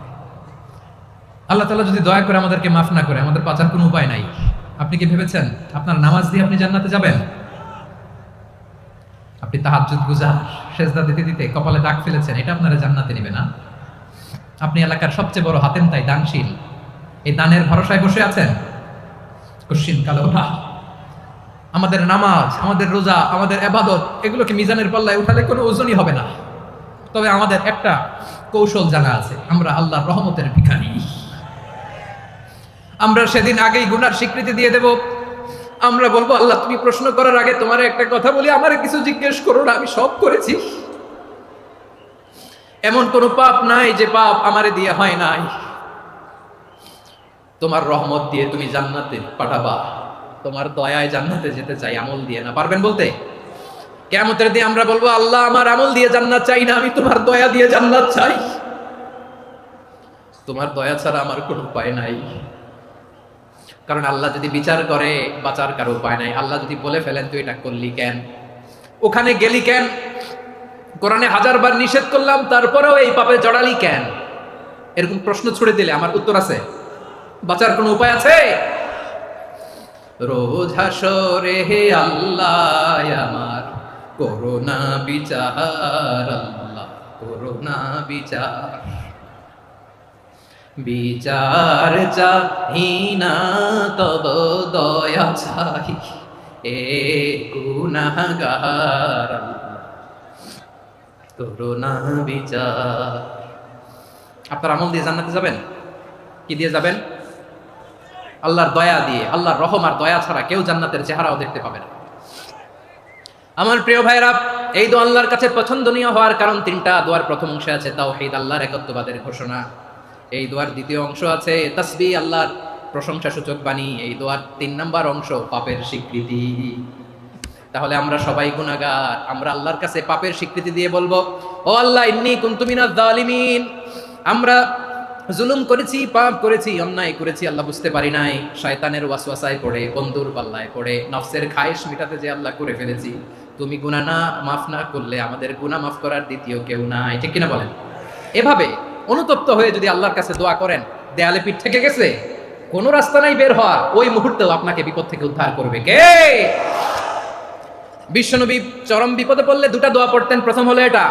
আল্লাহ তাআলা যদি দয়া করে আমাদেরকে মাফ না করে, আমাদের বাঁচার কোনো উপায় নাই। আপনি কি ভেবেছেন আপনার নামাজ দিয়ে আপনি জান্নাতে যাবেন? আপনি তাহাজ্জুদ গুজার, সেজদা দিতে দিতে কপালে দাগ ফেলেছেন, এটা আপনারা জান্নাতে নেবে না। আপনি এলাকার সবচেয়ে বড় হাতেম তাই দানশীল, এই দানের ভরসায় বসে আছেন, কশিন কালো ওঠা। আমাদের নামাজ, আমাদের রোজা, আমাদের ইবাদত, এগুলোকে মিজানের পাল্লায় উঠালে কোনো ওজনই হবে না। তবে আমাদের একটা কৌশল জানা আছে, আমরা আল্লাহর রহমতের ভিখারি। আমরা সেদিন আগেই গুনার স্বীকৃতি দিয়ে দেব। আমরা বলবো, আল্লাহ তুমি প্রশ্ন করার আগে তোমার একটা কথা বলি, আমারে কিছু জিজ্ঞেস করো না, আমি সব করেছি। এমন কোন পাপ নাই যে পাপ আমারে দিয়ে হয় নাই। তোমার রহমত দিয়ে তুমি জান্নাতে পাঠাবা, তোমার দয়ায় জান্নাতে যেতে চাই, আমল দিয়ে না। পারবেন বলতে? কিয়ামতের দিন আমরা বলবো, আল্লাহ আমার আমল দিয়ে জান্নাত চাই না, আমি তোমার দয়া দিয়ে জান্নাত চাই। তোমার দয়া ছাড়া আমার কোনো উপায় নাই। কারণ আল্লাহ যদি বিচার করে বাঁচার কারো উপায় নাই। আল্লাহ যদি বলে ফেলেন তুই এটা করলি কেন, ওখানে গেলি কেন, কোরআনে 1000 বার নিষেধ করলাম তারপরেও এই পাপে জড়ালি কেন, এরকম প্রশ্ন ছুড়ে দিলে আমার উত্তর আছে? বাঁচার কোনো উপায় আছে? রোজ হাসরে হে আল্লাহ আমার করোনা বিচার, আল্লাহ করোনা বিচার, বিচার চাহি না তব দয়া চাহি এ গুনাহগার, করোনা বিচার। আপনার আমল দিয়ে জান্নাতে যাবেন? কি দিয়ে যাবেন? আল্লাহর দয়া দিয়ে। আল্লাহর রহম আর দয়া ছাড়া কেউ জান্নাতের চেহারাও দেখতে পাবে না। আমার প্রিয় ভাইরা, এই দোয়া আল্লাহর কাছে পছন্দনীয় হওয়ার কারণ 3টা। দোয়ার প্রথম অংশে আছে তাওহীদ, আল্লাহর একত্ববাদের ঘোষণা। এই দোয়ার দ্বিতীয় অংশ আছে তাসবিহ, আল্লাহর প্রশংসা সূচক বাণী। এই দোয়ার 3 নম্বর অংশ পাপের স্বীকৃতি। তাহলে আমরা সবাই গুনাহগার, আমরা আল্লাহর কাছে পাপের স্বীকৃতি দিয়ে বলবো, ও আল্লাহ ইন্নী কুনতু মিনাজ জালিমিন, আমরা জুলুম করেছি, পাপ করেছি, অন্যায় করেছি, আল্লাহ বুঝতে পারি নাই, শয়তানের ওয়াসওয়াসায় পড়ে, বন্ধুর পাল্লায় পড়ে, নফসের খায়েশ মেটাতে যে আল্লাহ করে ফেলেছি। তুমি গুনাহ না মাফ না করলে আমাদের গুনাহ মাফ করার দ্বিতীয় কেউ নাই, ঠিক কিনা বলেন? এভাবে অনুতপ্ত হয়ে যদি আল্লাহর কাছে দোয়া করেন, দেয়ালে পিঠ থেকে গেছে, কোনো রাস্তা নাই বের হওয়ার, ওই মুহূর্তেও আপনাকে বিপদ থেকে উদ্ধার করবে কে? বিশ্বনবী চরম বিপদে পড়লে 2টা দোয়া পড়তেন। প্রথম হলো এটা,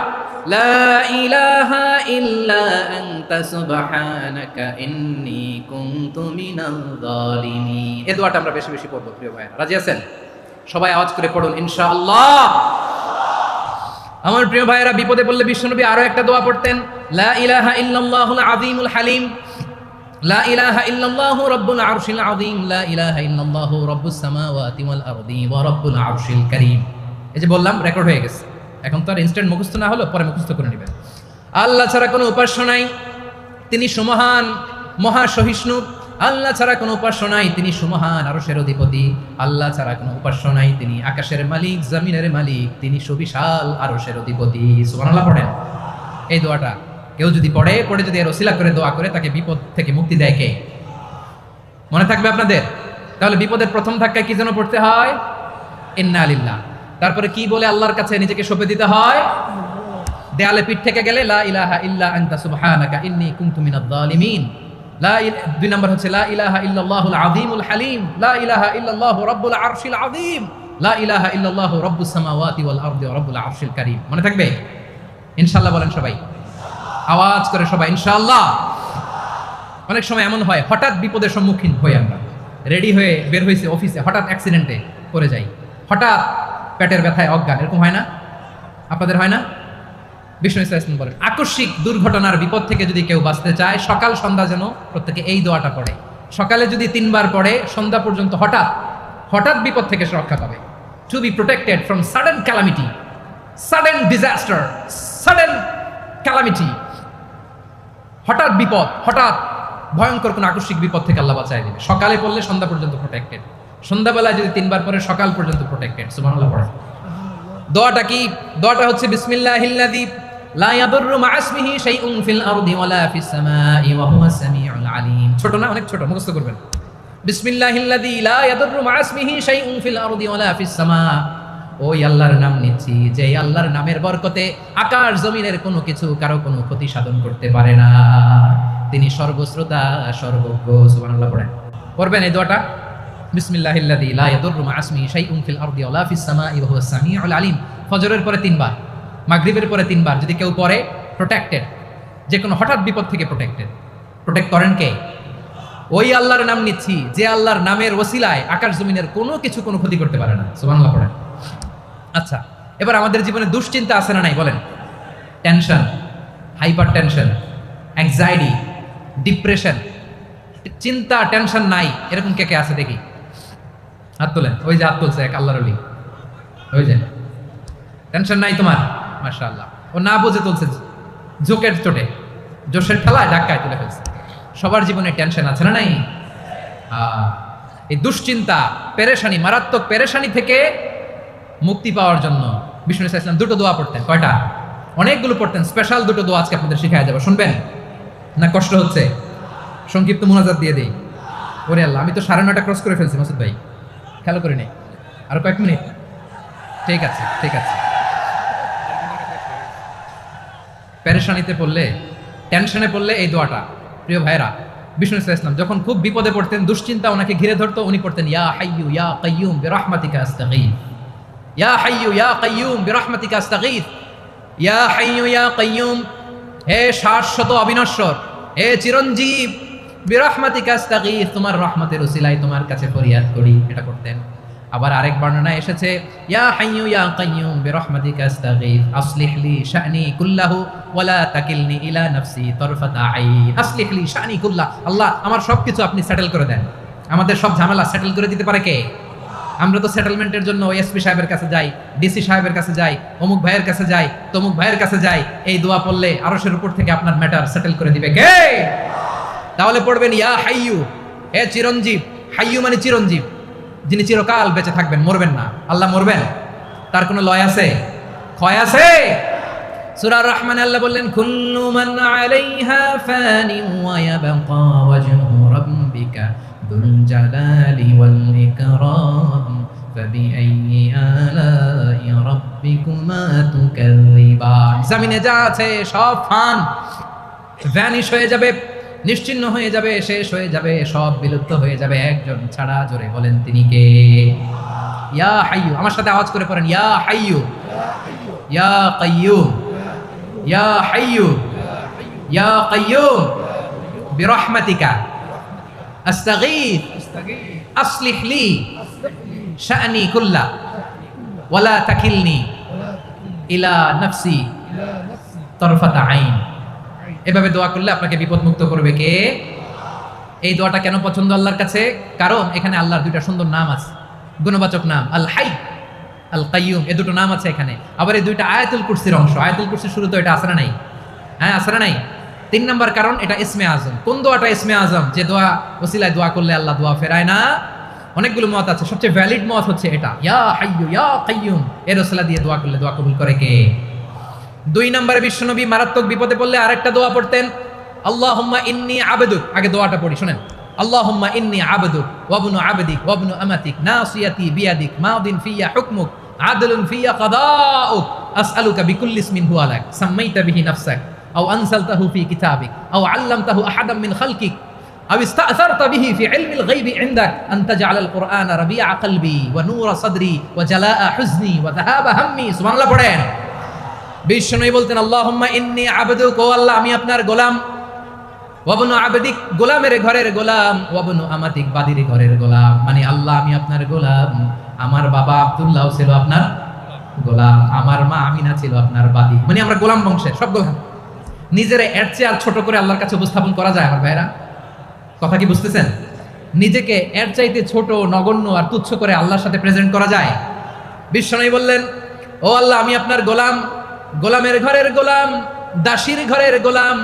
লা ইলাহা ইল্লা আনতা সুবহানাকা ইন্নী কুনতু মিনাল জালিমিন। এই দোয়াটা আমরা বেশি বেশি পড়বো প্রিয় ভাইরা, রাজি আছেন? সবাই আওয়াজ করে পড়ুন ইনশাআল্লাহ। আমার প্রিয় ভাইরা, বিপদে পড়লে বিশ্বনবী আরো একটা দোয়া পড়তেন, লা ইলাহা ইল্লাল্লাহুল আযীমুল হালিম, লা ইলাহা ইল্লাল্লাহু রাব্বুল আরশিল আযীম, লা ইলাহা ইল্লাল্লাহু রাব্বুস সামাওয়াতি ওয়াল আরদি ওয়া রাব্বুল আরশিল কারীম। এই যে বললাম, রেকর্ড হয়ে গেছে, এখন তো আর ইনস্ট্যান্ট মুখস্থ না হলো, পরে মুখস্থ করে নেবেন। আল্লাহ ছাড়া কোনো উপাস্য নাই, তিনি সুমহান মহা সহিষ্ণু। আল্লাহ ছাড়া কোনো উপাস্য নাই, তিনি সুমহান আরশের অধিপতি। আল্লাহ ছাড়া কোনো উপাস্য নাই, তিনি আকাশের মালিক, জমিনের মালিক, তিনি সুবিশাল আরশের অধিপতি। সুবহানাল্লাহ পড়েন। এই দোয়াটা কেউ যদি পড়ে যদি এর ওসিলা করে দোয়া করে, তাকে বিপদ থেকে মুক্তি দেয় কে? মনে থাকবে আপনাদের? তাহলে বিপদের প্রথম ধাক্কায় কি যেন পড়তে হয়? ইন্না লিল্লাহ। তারপরে কি বলে আল্লাহর কাছে নিজেকে সঁপে দিতে হয়? দেয়ালে পিঠ থেকে গেলে লা ইলাহা ইল্লা আনতা সুবহানাকা ইন্নী কুনতু মিনাজ জালিমিন। 2 নম্বর হচ্ছে লা ইলাহা ইল্লাল্লাহুল আযীমুল হালিম, লা ইলাহা ইল্লাল্লাহু রাব্বুল আরশিল আযীম, লা ইলাহা ইল্লাল্লাহু রাব্বুস সামাওয়াতি ওয়াল আরদি ওয়া রাব্বুল আরশিল কারীম। মনে থাকবে? ইনশাআল্লাহ বলেন সবাই, আওয়াজ করে সবাই ইনশাআল্লাহ। অনেক সময় এমন হয়, হঠাৎ বিপদের সম্মুখীন হই আমরা, রেডি হয়ে বের হয়েছে অফিসে, হঠাৎ অ্যাক্সিডেন্টে পড়ে যাই, হঠাৎ পেটের ব্যথায় অজ্ঞান, এরকম হয় না? আপনাদের হয় না? বিষ্ণু ইসলাম বলেন, আকস্মিক দুর্ঘটনার বিপদ থেকে যদি কেউ বাঁচতে চায়, সকাল সন্ধ্যা যেন প্রত্যেকে এই দোয়াটা পড়ে। সকালে যদি 3 বার পড়ে, সন্ধ্যা পর্যন্ত হঠাৎ বিপদ থেকে সে রক্ষা পাবে। To be protected from sudden calamity, sudden disaster, sudden calamity, হঠাৎ বিপদ, হঠাৎ ভয়ঙ্কর কোন আকস্মিক বিপদ থেকে আল্লাহ বাঁচায় দেবে। সকালে পড়লে সন্ধ্যা পর্যন্ত প্রোটেক্টেড, সন্ধ্যাবেলায় যদি 3 বার পড়ে সকাল পর্যন্ত প্রোটেক্টেড। সুবহানাল্লাহ পড়ে। দোয়াটা কি? দোয়াটা হচ্ছে বিসমিল্লাহিল্লাযী লা ইয়াদুররু মা ইসমিহি শাইউন ফিল আরদি ওয়ালা ফিস সামাই ওয়া হুয়াস সামিউল আলীম। ছোট না? অনেক ছোট, মুখস্থ করবেন। বিসমিল্লাহিল্লাযী লা ইয়াদুররু মা ইসমিহি শাইউন ফিল আরদি ওয়ালা ফিস সামা। ওই আল্লাহর নাম নিচ্ছি, যে আল্লাহর নামের বরকতে আকাশ জমিনের কোনো কিছু কারো কোনো ক্ষতি সাধন করতে পারে না, তিনি সর্বশ্রোতা সর্বজ্ঞ। সুবহানাল্লাহ পড়েন। পড়বেন এই দোয়াটা, বিসমিল্লাহিল্লাযী লা ইয়াদুররু মা ইসমিহি শাইউন ফিল আরদি ওয়ালা ফিস সামাই ওয়া হুয়াস সামিউল আলীম। ফজরের পরে 3 বার, মাগরিবের পরে 3 বার যদি কেউ পড়ে, প্রোটেক্টেড, যে কোনো হঠাৎ বিপদ থেকে প্রোটেক্টেড। প্রোটেক্ট করেন কে? ওই আল্লাহর নাম নিচ্ছি, যে আল্লাহর নামের ওসিলায় আকাশ জমিনের কোনো কিছু কোনো ক্ষতি করতে পারে না। সুবহানাল্লাহ পড়েন। আচ্ছা, এবার আমাদের জীবনে দুশ্চিন্তা আছে না নাই বলেন? Tension, hyper tension, anxiety, depression, চিন্তা টেনশন নাই, এরকম কে কে আছে দেখি? হাত তোলেন। ওই যে হাত তুলছে এক আল্লাহর ওলি, ওই যে। টেনশন নাই তোমার? মাশাআল্লাহ। ও না বুঝে তুলছে, জোকের চোটে, জোশের ঠেলায় ধাক্কায় তুলে ফেলছে। সবার জীবনে টেনশন আছে না নাই? এই দুশ্চিন্তা, পেরেশানি, মারাত্মক পেরেশানি থেকে মুক্তি পাওয়ার জন্য বিষ্ণু ইসলাম 2টো দোয়া পড়তেন। কয়টা? অনেকগুলো পড়তেন। স্পেশাল 2টো দোয়া আজকে আপনাদের শিখায়া যাবো, শুনবেন না? কষ্ট হচ্ছে? সংক্ষিপ্ত মুনাজাত দিয়ে দেই। ওরে আল্লাহ, আমি তো 9:30 ক্রস করে ফেলছি মাসুদ ভাই, খেয়াল করে নেই। আরো কয়েক মিনিট। ঠিক আছে, ঠিক আছে। পেরেশানিতে পড়লে, টেনশনে পড়লে এই দোয়াটা, প্রিয় ভাইরা, বিষ্ণু ইসলাম যখন খুব বিপদে পড়তেন, দুশ্চিন্তা ওনাকে ঘিরে ধরতো, উনি পড়তেন ইয়া হাইয়ু ইয়া কাইয়ুম বিরহমাতিকা আস্তাগীথ, ইয়া হাইয়ু ইয়া কাইয়ুম বিরহমাতিকা আস্তাগীথ, ইয়া হাইয়ু ইয়া কাইয়ুম, হে শাশ্বত অবিনশ্বর, হে চিরঞ্জীব, বিরহমাতিকা আস্তাগীথ, তোমার রহমতের উসিলায় তোমার কাছে ফরিয়াদ করি, এটা করতেন। আবার আরেক বর্ণনায় এসেছে ইয়া হাইয়ু ইয়া কাইয়ুম বিরহমাতিকা আস্তাগীথ আসলিহ লি শা'নি কুল্লাহু ওয়া লা তাকিলনি ইলা নাফসি তারফাতা আইন। আসলিহ লি শা'নি কুল্লাহ, আল্লাহ আমার সবকিছু আপনি সেটেল করে দেন। আমাদের সব ঝামেলা সেটেল করে দিতে পারে কে? আমরা তো সেটেলমেন্টের জন্য এসপি সাহেবের কাছে যাই, ডিসি সাহেবের কাছে যাই, অমুক ভাইয়ের কাছে যাই, তমুক ভাইয়ের কাছে যাই। এই দোয়া পড়লে আরশের উপর থেকে আপনার ম্যাটার সেটেল করে দিবে কে? তাহলে পড়বেন ইয়া হাইয়ু, হে চিরঞ্জীব। হাইয়ু মানে চিরঞ্জীব, যিনি চিরকাল বেঁচে থাকবেন, মরবেন না। আল্লাহ মরবেন? তার কোনো লয় আছে? ক্ষয় আছে? সূরা রহমানে আল্লাহ বললেন কুল্লু মান আলাইহা ফানি ওয়া ইয়াবকা ওয়াজহু রাব্বিকা যুল জালালি ওয়াল ইকরাম ফাবিআইয়ি আলাই রাব্বিকুমা তুকাযযিবান। জমিনে যা আছে সব ভ্যানিশ হয়ে যাবে, নিশ্চিহ্ন হয়ে যাবে, শেষ হয়ে যাবে, সব বিলুপ্ত হয়ে যাবে, একজন ছাড়া। জোরে বলেন তিনি কে? ইয়া হাইয়ু। আমার সাথে আওয়াজ করে পড়েন ইয়া হাইয়ু ইয়া কাইয়ুম ইয়া হাইয়ু ইয়া কাইয়ুম বিরহমাতিকা আস্তাগীথ আসলিহ লি শা'নি কুল্লা ওয়া লা তাকিলনি ইলা নাফসি তারফাতা আইন। এভাবে দোয়া করলে আপনাকে বিপদ মুক্ত করবে কে? এই দোয়াটা কেন পছন্দ আল্লাহর কাছে? কারণ এখানে আল্লাহর দুইটা সুন্দর নাম আছে, গুণবাচক নাম, আল হাই, আল কাইয়ুম, এই দুটো নাম আছে এখানে। আবার এই দুইটা আয়াতুল কুরসির অংশ। আয়াতুল কুরসির শুরু তো এটা আছে না নাই? হ্যাঁ, আছে না নাই? 3 নম্বর কারণ এটা ইসমে আজম। কোন দোয়াটা ইসমে আজম? যে দোয়া ওসিলায় দোয়া করলে আল্লাহ দোয়া ফেরায় না। অনেকগুলো মত আছে, সবচেয়ে ভ্যালিড মত হচ্ছে এটা, ইয়া হাইয়ু ইয়া কাইয়ুম, এর ওসিলা দিয়ে দোয়া করলে দোয়া কবুল করে কে? 2 নম্বরে বিশ্বনবী মারাত্মক বিপদে পড়লে আরেকটা দোয়া পড়তেন, আল্লাহুম্মা ইন্নী আবদুক। আগে দোয়াটা পড়ি, শুনেন। আল্লাহুম্মা ইন্নী আবদুক ওয়া ইবনু আবদিক ওয়া ইবনু আমাতিক নাসিয়াতি বিয়াদিক মাদিন ফিয়া হুকমুক আদলুন ফিয়া কাদাউক আসআলুকা বিকুল্লি ইসমিন হুয়া লাক সাম্মাইতা বিহি নাফসাক আও আনসালতাহু ফি কিতাবিক আও আল্লামতাহু আহাদাম মিন খালকিক আও ইস্তা'সারতা বিহি ফি ইলমিল গায়বি ইনদাক আন তাজআলাল কুরআনা রাবিআ কলবি ওয়া নূরা সাদরি ওয়া জালাআ হুজনি ওয়া যাহাবা হাম্মি। সুবহানাল্লাহ পড়েন। বিশ্বনবী বলতেন আল্লাহুম্মা ইন্নী আবদুক, ও আল্লাহ আমি আপনার গোলাম, ওয়াবনু আবদিক, গোলামের ঘরের গোলাম, ওয়াবনু আমাতিক, বাদির ঘরের গোলাম। মানে আল্লাহ আমি আপনার গোলাম। আমার বাবা আব্দুল্লাহ ছিল আপনার গোলাম, আমার মা আমিনা ছিল আপনার বাদী। মানে আমরা গোলাম বংশের সব গোলাম। নিজের এর চেয়ে আর ছোট করে আল্লাহর কাছে উপস্থাপন করা যায় আমার ভাইরা? কথা কি বুঝতেছেন? নিজেকে এর চাইতে ছোট, নগণ্য আর তুচ্ছ করে আল্লাহর সাথে প্রেজেন্ট করা যায়? বিশ্বনবী বললেন ও আল্লাহ আমি আপনার গোলাম, গোলামের ঘরের গোলাম, দাসীর ঘরের গোলাম,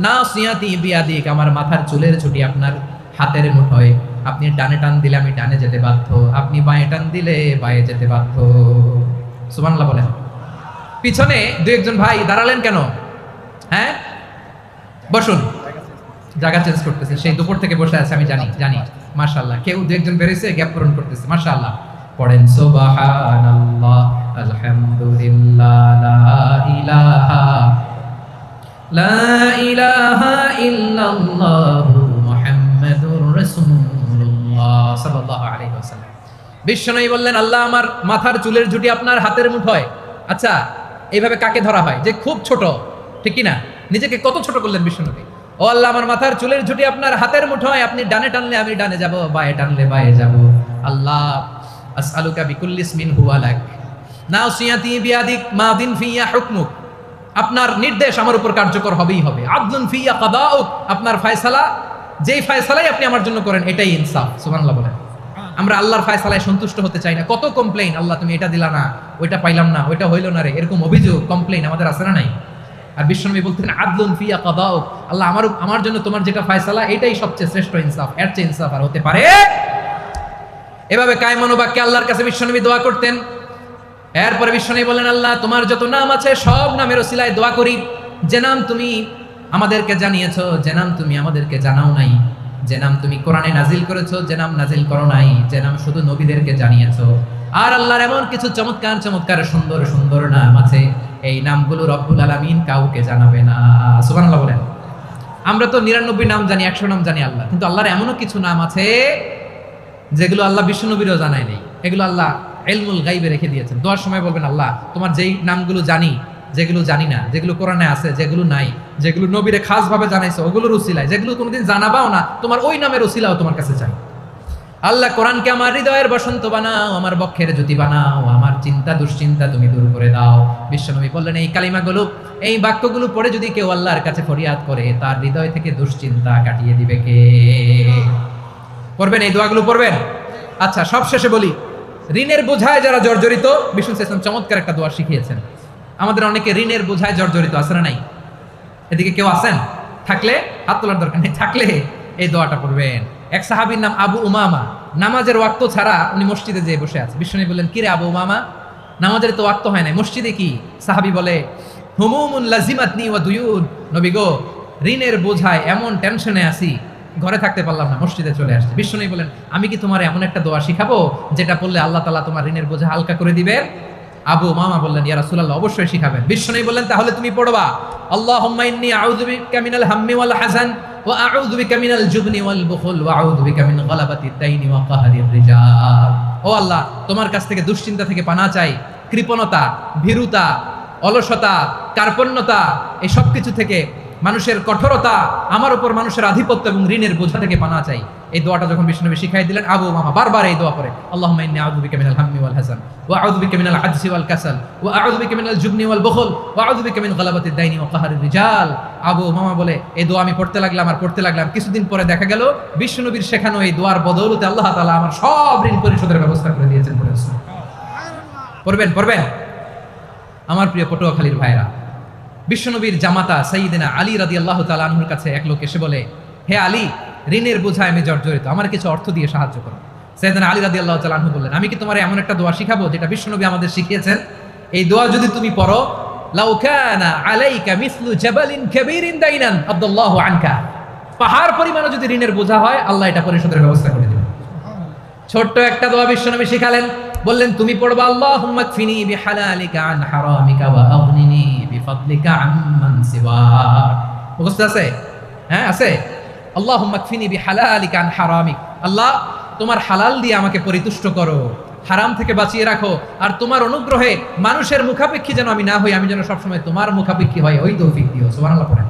নাসিয়াতি বিয়াদিক, আমার মাথার চুলের ছুটি আপনার হাতের মুঠোয়। আপনি ডানে টান দিলে আমি ডানে যেতে বাধ্য, আপনি বাঁয়ে টান দিলে বাঁয়ে যেতে বাধ্য। সুবহানাল্লাহ বলেন। পিছনে 2-1 ভাই দাঁড়ালেন কেন? হ্যাঁ, বসুন। জায়গা চেঞ্জ করতেছে, সেই দুপুর থেকে বসে আছে আমি জানি। মাশাআল্লাহ, কেউ 2-1 বেরিয়েছে, গ্যাপ পূরণ করতেছে। মাশাআল্লাহ পড়েন সুবহানাল্লাহ আলহামদুলিল্লাহ লা ইলাহা ইল্লাল্লাহু মুহাম্মাদুর রাসূলুল্লাহ সাল্লাল্লাহু আলাইহি ওয়াসাল্লাম। বিশ্বনবী বললেন আল্লাহ আমার মাথার চুলের ঝুঁটি আপনার হাতের মুঠোয়। আচ্ছা, এইভাবে কাকে ধরা হয়? যে খুব ছোট, ঠিক কি না? নিজেকে কত ছোট করলেন বিশ্বনবী। ও আল্লাহ আমার মাথার চুলের ঝুঁটি আপনার হাতের মুঠোয়, আপনি ডানে টানলে আমি ডানে যাব, বাঁয়ে টানলে বাঁয়ে যাব। আল্লাহ আসআলুকা বিকুল্লি ইসমিন হুয়া লাক নাসিয়াতি বিয়াদিক মাদিন ফিয়া হুকমুক, আপনার নির্দেশ আমার উপর কার্যকর হবেই হবে। আদলুন ফিয়া কাদাউক, আপনার ফয়সালা, যেই ফয়সালাই আপনি আমার জন্য করেন এটাই ইনসাফ। সুবহানাল্লাহ বলেন। আমরা আল্লাহর ফয়সালায় সন্তুষ্ট হতে চাই না। কত কমপ্লেইন, আল্লাহ তুমি এটা দিলা না, ওইটা পাইলাম না, ওইটা হইল না রে, এরকম অভিযোগ, কমপ্লেইন আমাদের আছে না নাই? আর বিশ্বনবী বলতেন আদলুন ফিয়া কাদাউক, আল্লাহ আমার জন্য তোমার যেটা ফয়সালা এটাই সবচেয়ে শ্রেষ্ঠ ইনসাফ, এর চেয়ে ইনসাফ আর হতে পারে? এভাবে কায়মনোবাক্যে আল্লাহর কাছে বিশ্বনবী দোয়া করতেন। এরপরে বিশ্বনবী বলেন আল্লাহ তোমার যত নাম আছে সব নামের ওসিলায় দোয়া করি, যে নাম তুমি আমাদেরকে জানিয়েছো যে নাম তুমি আমাদেরকে জানাও নাই, যে নাম তুমি কোরআনে নাজিল করেছো, যে নাম নাজিল করো নাই, যে নাম শুধু নবীদেরকে জানিয়েছো। আর আল্লাহর এমন কিছু চমৎকার চমৎকার সুন্দর সুন্দর নাম আছে, এই নামগুলো রব্বুল আলামিন কাউকে জানাবে না। সুবহানাল্লাহ বলেন। আমরা তো 99 নাম জানি, 100 নাম জানি আল্লাহ, কিন্তু আল্লাহর এমনও কিছু নাম আছে যেগুলো আল্লাহ বিশ্বনবীরও জানায় নেই। এগুলো আল্লাহ ইলমুল গাইবে রেখে দিয়েছেন। দোয়ার সময় বলবেন, আল্লাহ তোমার যেই নামগুলো জানি, যেগুলো জানি না, যেগুলো কোরআনে আছে, যেগুলো নাই, যেগুলো নবীরে খাস ভাবে জানাইছো ওগুলোর উসিলায়, যেগুলো কোনোদিন জানাবাও না তোমার ওই নামের উসিলাও তোমার কাছে চাই। আল্লাহ কোরআনকে আমার হৃদয়ের বসন্ত বানাও, আমার বক্ষের জ্যোতি বানাও, আমার চিন্তা দুশ্চিন্তা তুমি দূর করে দাও। বিশ্বনবী বললেন, এই কালিমাগুলো, এই বাক্যগুলো পড়ে যদি কেউ আল্লাহর কাছে ফরিয়াদ করে, তার হৃদয় থেকে দুশ্চিন্তা কাটিয়ে দিবে কে? পড়বেন, এই দোয়াগুলো পড়বেন। আচ্ছা, সব শেষে বলি, ঋণের বোঝায় যারা জর্জরিত, বিষ্ণু ইসলাম চমৎকার একটা দোয়া শিখিয়েছেন। আমাদের অনেকে ঋণের বোঝায় জর্জরিত, আছে না নাই? এদিকে কেউ আছেন? থাকলে হাত তোলার দরকার নেই, থাকলে এই দোয়াটা পড়বেন। এক সাহাবীর নাম আবু উমামা, নামাজের ওয়াক্ত ছাড়া উনি মসজিদে যেয়ে বসে আছে। বিশ্বনবী বললেন, কি রে আবু উমামা, নামাজের তো ওয়াক্ত হয় না, মসজিদে কি? সাহাবী বলে, হুমুমুন লাজিমাতনি ওয়া দুয়ুন, নবী গো, ঋণের বোঝায় এমন টেনশনে আছি, ঘরে থাকতে পারলাম না, মসজিদে চলে আসছে। বিশ্বনবী বলেন, আমি কি তোমার এমন একটা দোয়া শিখাবো যেটা পড়লে আল্লাহ তাআলা তোমার ঋণের বোঝা হালকা করে দিবেন? আবু উমামা বললেন, ইয়া রাসূলুল্লাহ, অবশ্যই শিখাবেন। বিশ্বনবী বললেন, তাহলে তুমি পড়বা, আল্লাহুম্মা ইন্নী আউযু বিকা মিনাল হাম্মি ওয়াল হাযান ওয়া আউযু বিকা মিনাল জুবনি ওয়াল বুখল ওয়া আউযু বিকা মিন গালাবাতিদ দাইনি ওয়া কাহরির রিজাল। ও আল্লাহ, তোমার কাছ থেকে দুশ্চিন্তা থেকে পানাহ চাই, কৃপণতা, ভীরুতা, অলসতা, কার্পণ্যতা, এই সব কিছু থেকে, মানুষের কঠোরতা, আমার উপর মানুষের আধিপত্য এবং ঋণের বোঝা থেকে পানাহ চাই। এই দোয়াটা যখন বিশ্বনবী শিখাই দিলেন, আবু উমামা বারবার এই দোয়া পড়ে, আল্লাহুম্মা ইন্নী আউযু বিকা মিনাল হাম্মি ওয়াল হাযান ওয়া আউযু বিকা মিনাল আজজি ওয়াল কাসাল ওয়া আউযু বিকা মিনাল জুবনি ওয়াল বুখল ওয়া আউযু বিকা মিন গালাবাতিদ দাইনি ওয়া কাহরির রিজাল। আবু উমামা বলে, এই দোয়া আমি পড়তে লাগলাম। কিছুদিন পরে দেখা গেল বিশ্বনবীর শেখানো এই দোয়ার বদৌলতে আল্লাহ তাআলা আমার সব ঋণ পরিশোধের ব্যবস্থা করে দিয়েছেন। পড়বেন। আমার প্রিয় পটুয়াখালীর ভাইরা, বিশ্বনবীর জামাতা সাইয়্যিদিনা আলী রাদিয়াল্লাহু তাআলা আনহুর কাছে এক লোক এসে বলে, হে আলী, ঋণের বোঝায় আমি জর্জরিত, আমার কিছু অর্থ দিয়ে সাহায্য করো। সাইয়্যিদিনা আলী রাদিয়াল্লাহু তাআলা আনহু বললেন, আমি কি তোমার এমন একটা দোয়া শিখাবো যেটা বিশ্বনবী আমাদের শিখিয়েছেন? এই দোয়া যদি তুমি পড়ো, লাউ কানা আলাইকা মিসলু জাবালিন কাবীরিন দাইনান আব্দুল্লাহু আনকা, পাহাড় পরিমাণও যদি ঋণের বোঝা হয়, আল্লাহ এটা পরিশোধের ব্যবস্থা করে দিবেন। ছোট্ট একটা দোয়া বিশ্বনবী শিখালেন, বললেন তুমি পড়বা, আল্লাহুম্মা কফিনি বিহালালিকা আন হারামিকা ওয়া আগনিনি বিফাদলিকা আম্মান সিওয়াক। মুখস্থ আছে? হ্যাঁ, আছে। আল্লাহুম্মা কফিনি বিহালালিকা আন হারামিক, আল্লাহ তোমার হালাল দিয়ে আমাকে পরিতুষ্ট করো, হারাম থেকে বাঁচিয়ে রাখো, আর তোমার অনুগ্রহে মানুষের মুখাপেক্ষী যেন আমি না হই, আমি যেন সবসময় তোমার মুখাপেক্ষী হয়, ওই তৌফিক দিও। সুবহানাল্লাহ পড়েন।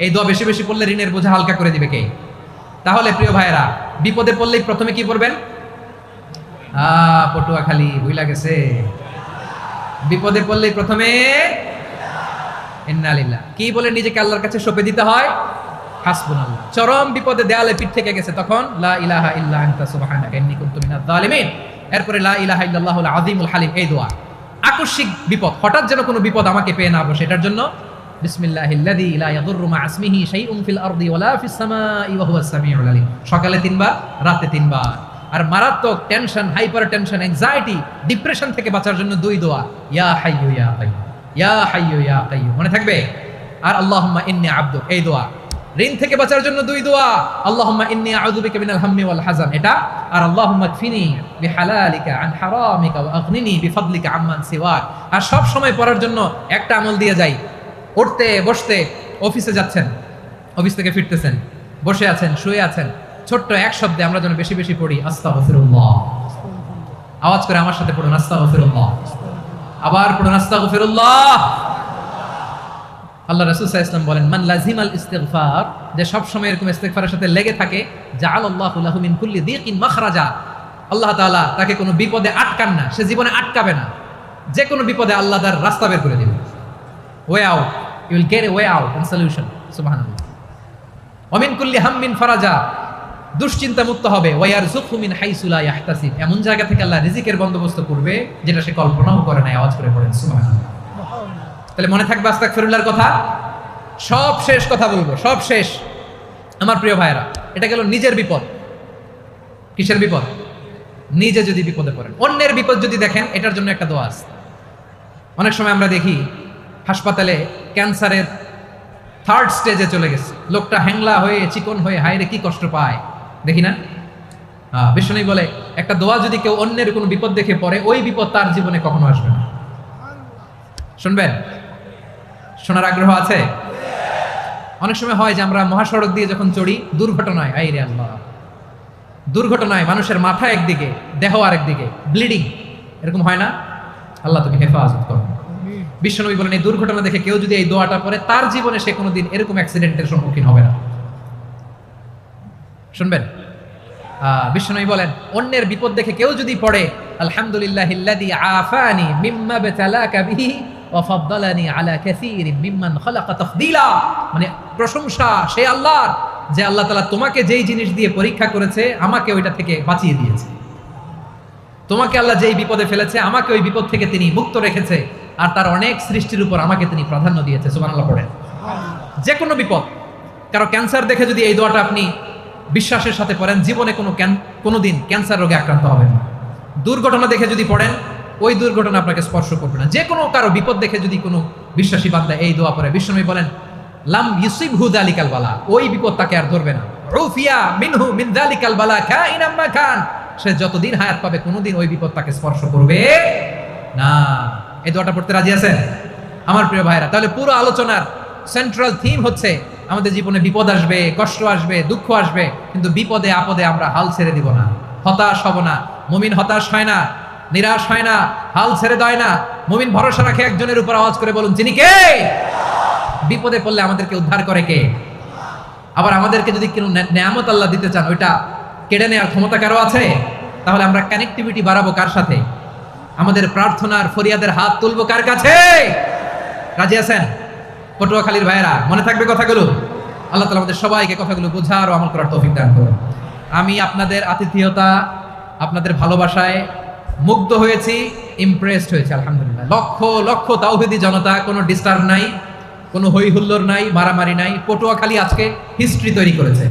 এই দোয়া বেশি বেশি পড়লে ঋণের বোঝা হালকা করে দিবে কে? তাহলে প্রিয় ভাইয়েরা, বিপদে পড়লেই প্রথমে কি পড়বেন? পটুয়াখালী ভুইলা গেছে, বিপদে পড়লেই প্রথমে ইন্না লিল্লাহ কি বলে নিজেকে আল্লাহর কাছে সঁপে দিতে হয়, হাসবুনাল্লাহ। চরম বিপদে দেয়ালে পিঠ থেকে গেছে, তখন লা ইলাহা ইল্লা আনতা সুবহানাকা ইন্নী কুনতু মিনাজ জালিমিন। এরপরে লা ইলাহা ইল্লাল্লাহুল আযীমুল হালিম, এই দোয়া। আকস্মিক বিপদ, হঠাৎ যেন কোনো বিপদ আমাকে পেয়ে না বসে, এটার জন্য বিসমিল্লাহিল্লাযী লা ইয়াদুররু মা ইসমিহি শাইউন ফিল আরদি ওয়ালা ফিস সামাই ওয়া হুয়াস সামিউল আলীম। সকালে 3 বার, রাতে 3 বার। আর মারাত্মক tension, hyper tension, anxiety, depression থেকে বাঁচার জন্য 2 দোয়া, ইয়া হাইয়্যু ইয়া কাইয়্যুম, ইয়া হাইয়্যু ইয়া কাইয়্যুম, মনে থাকবে? আর আল্লাহুম্মা ইন্নী আবদুক, এই দোয়া। ঋণ থেকে বাঁচার জন্য 2 দোয়া, আল্লাহুম্মা ইন্নী আউযু বিকা মিনাল হাম্মি ওয়াল হাযান, এটা। আর আল্লাহুম্মা কফিনি বিহালালিকা আন হারামিকা ওয়া আগনিনি বিফাদলিকা আম্মান সিওয়াক। আর সব সময় পড়ার জন্য একটা আমল দিয়ে যাই, উঠতে বসতে, অফিসে যাচ্ছেন, অফিস থেকে ফিরতেছেন, বসে আছেন, শুয়ে আছেন, ছোট্ট এক শব্দে আমরা যেন বেশি বেশি পড়ি, আস্তাগফিরুল্লাহ। আওয়াজ করে আমার সাথে পড়ুন, আস্তাগফিরুল্লাহ। আবার পড়ুন, আস্তাগফিরুল্লাহ। আল্লাহ রাসূল সাল্লাল্লাহু আলাইহি ওয়াসাল্লাম বলেন, মান লাজিমাল ইস্তিগফার, যে সব সময় এরকম ইস্তিগফারের সাথে লেগে থাকে, জাআলাল্লাহু লাহু মিন কুল্লি দীকিন মাখরাজা, আল্লাহ তাআলা তাকে কোনো বিপদে আটকান না, সে জীবনে আটকাবে না, যে কোনো বিপদে আল্লাহ তার রাস্তা বের করে দিবেন। Way out, you will get a way out and solution. সুবহানাল্লাহ। ওয়া মিন কুল্লি হাম্মিন ফারাজা, দুশ্চিন্তা মুক্ত হবে। ওয়া ইয়ারযুকহু মিন হাইসু লা ইয়াহতাসিব, এমন জায়গা থেকে আল্লাহ রিজিকের বন্দোবস্ত করবে যেটা সে কল্পনাও করে না। আওয়াজ করে পড়েন সুবহানাল্লাহ। তাহলে মনে থাকবে আস্তাগফিরুল্লাহর কথা। সব শেষ কথা বলবো, সব শেষ। আমার প্রিয় ভাইরা, এটা গেল নিজের বিপদ। কিসের বিপদ? নিজে যদি বিপদে পড়েন। অন্যের বিপদ যদি দেখেন, এটার জন্য একটা দোয়া আছে। অনেক সময় আমরা দেখি হাসপাতালে ক্যান্সারের থার্ড স্টেজে চলে গেছে, লোকটা হ্যাংলা হয়ে চিকন হয়ে হায়রে কি কষ্ট পায় দেখি না। বিষ্ণু বলে একটা দোয়া যদি কেউ অন্যের কোনো বিপদ দেখে পড়ে, ওই বিপদ তার জীবনে কখনো আসবে না। শুনবেন? শোনার আগ্রহ আছে? অনেক সময় হয় যে আমরা মহাসড়ক দিয়ে যখন চড়ি, দুর্ঘটনায়, আইরে আল্লাহ, দুর্ঘটনায় মানুষের মাথা একদিকে, দেহ আরেকদিকে, ব্লিডিং, এরকম হয় না? আল্লাহ তুমি হেফাজত করো। বিশ্বনবী বলেন এই দুর্ঘটনা দেখে কেউ যদি এই দোয়াটা পড়ে, তার জীবনে সে কোনোদিন এরকম অ্যাক্সিডেন্টের সম্মুখীন হবে না। শুনবেন? বিশ্বনবী বলেন অন্যের বিপদ দেখে কেউ যদি পড়ে, আলহামদুলিল্লাহিল্লাযী আফানি মিম্মা বাতালাকা বিহি ওয়া ফাদ্দালানি আলা কাসীরিম মিম্মান খালাকা তাফদীলা, মানে প্রশংসা সে আল্লাহর, যে আল্লাহ তাআলা তোমাকে যেই জিনিস দিয়ে পরীক্ষা করেছে আমাকে ওইটা থেকে বাঁচিয়ে দিয়েছে। তোমাকে আল্লাহ যেই বিপদে ফেলেছে আমাকে ওই বিপদ থেকে তিনি মুক্ত রেখেছে, আর তার অনেক সৃষ্টির উপর আমাকে তিনি প্রাধান্য দিয়েছে। সুবহানাল্লাহ পড়েন। যে কোনো বিপদ, কারো ক্যান্সার দেখে যদি এই দোয়াটা আপনি বিশ্বাসের সাথে পড়েন, জীবনে কোনোদিন ক্যান্সার রোগে আক্রান্ত হবেন না। দুর্ঘটনা দেখে যদি পড়েন, ওই দুর্ঘটনা আপনাকে স্পর্শ করবে না। যে কোনো কারো বিপদ দেখে যদি কোনো বিশ্বাসী বান্দা এই দোয়া পড়ে, বিশ্বনবী বলেন লাম ইউসিবহু যালিকাল বালা, ওই বিপদ তাকে আর ধরবে না। উফিয়া মিনহু মিন যালিকাল বালা কাইনাম মা কান, সে যতদিন হায়াত পাবে কোনোদিন ওই বিপদ তাকে স্পর্শ করবে না। এই দোয়াটা পড়তে রাজি আছেন আমার প্রিয় ভাইরা? তাহলে পুরো আলোচনার সেন্ট্রাল থিম হচ্ছে আমাদের জীবনে বিপদ আসবে, কষ্ট আসবে, দুঃখ আসবে, কিন্তু বিপদে আপদে আমরা হাল ছেড়ে দিব না, হতাশ হব না। মুমিন হতাশ হয় না, নিরাশ হয় না, হাল ছেড়ে দেয় না। মুমিন ভরসা রাখে একজনের উপর। আওয়াজ করে বলুন যিনি কে? বিপদে পড়লে আমাদেরকে উদ্ধার করে কে? আবার আমাদেরকে যদি কোনো নেয়ামত আল্লাহ দিতে চান, ওইটা কেড়ে নেওয়ার ক্ষমতা কারো আছে? তাহলে আমরা কানেক্টিভিটি বাড়াবো কার সাথে? আমাদের প্রার্থনার ফরিয়াদের হাত তুলবো কার কাছে? রাজি আছেন পটুয়াখালীর ভাইয়েরা? মনে থাকবে কথাগুলো? আল্লাহ তাআলা আমাদের সবাইকে কথাগুলো বোঝার ও আমল করার তৌফিক দান করুন। আমি আপনাদের আতিথেয়তা, আপনাদের ভালোবাসায় মুগ্ধ হয়েছি, ইমপ্রেসড হয়েছি। আলহামদুলিল্লাহ। লক্ষ লক্ষ তাওহীদি জনতা, কোনো ডিস্টার্ব নাই, কোনো হই হুল্লোড় নাই, মারামারি নাই। পটুয়াখালী আজকে হিস্ট্রি তৈরি করেছে।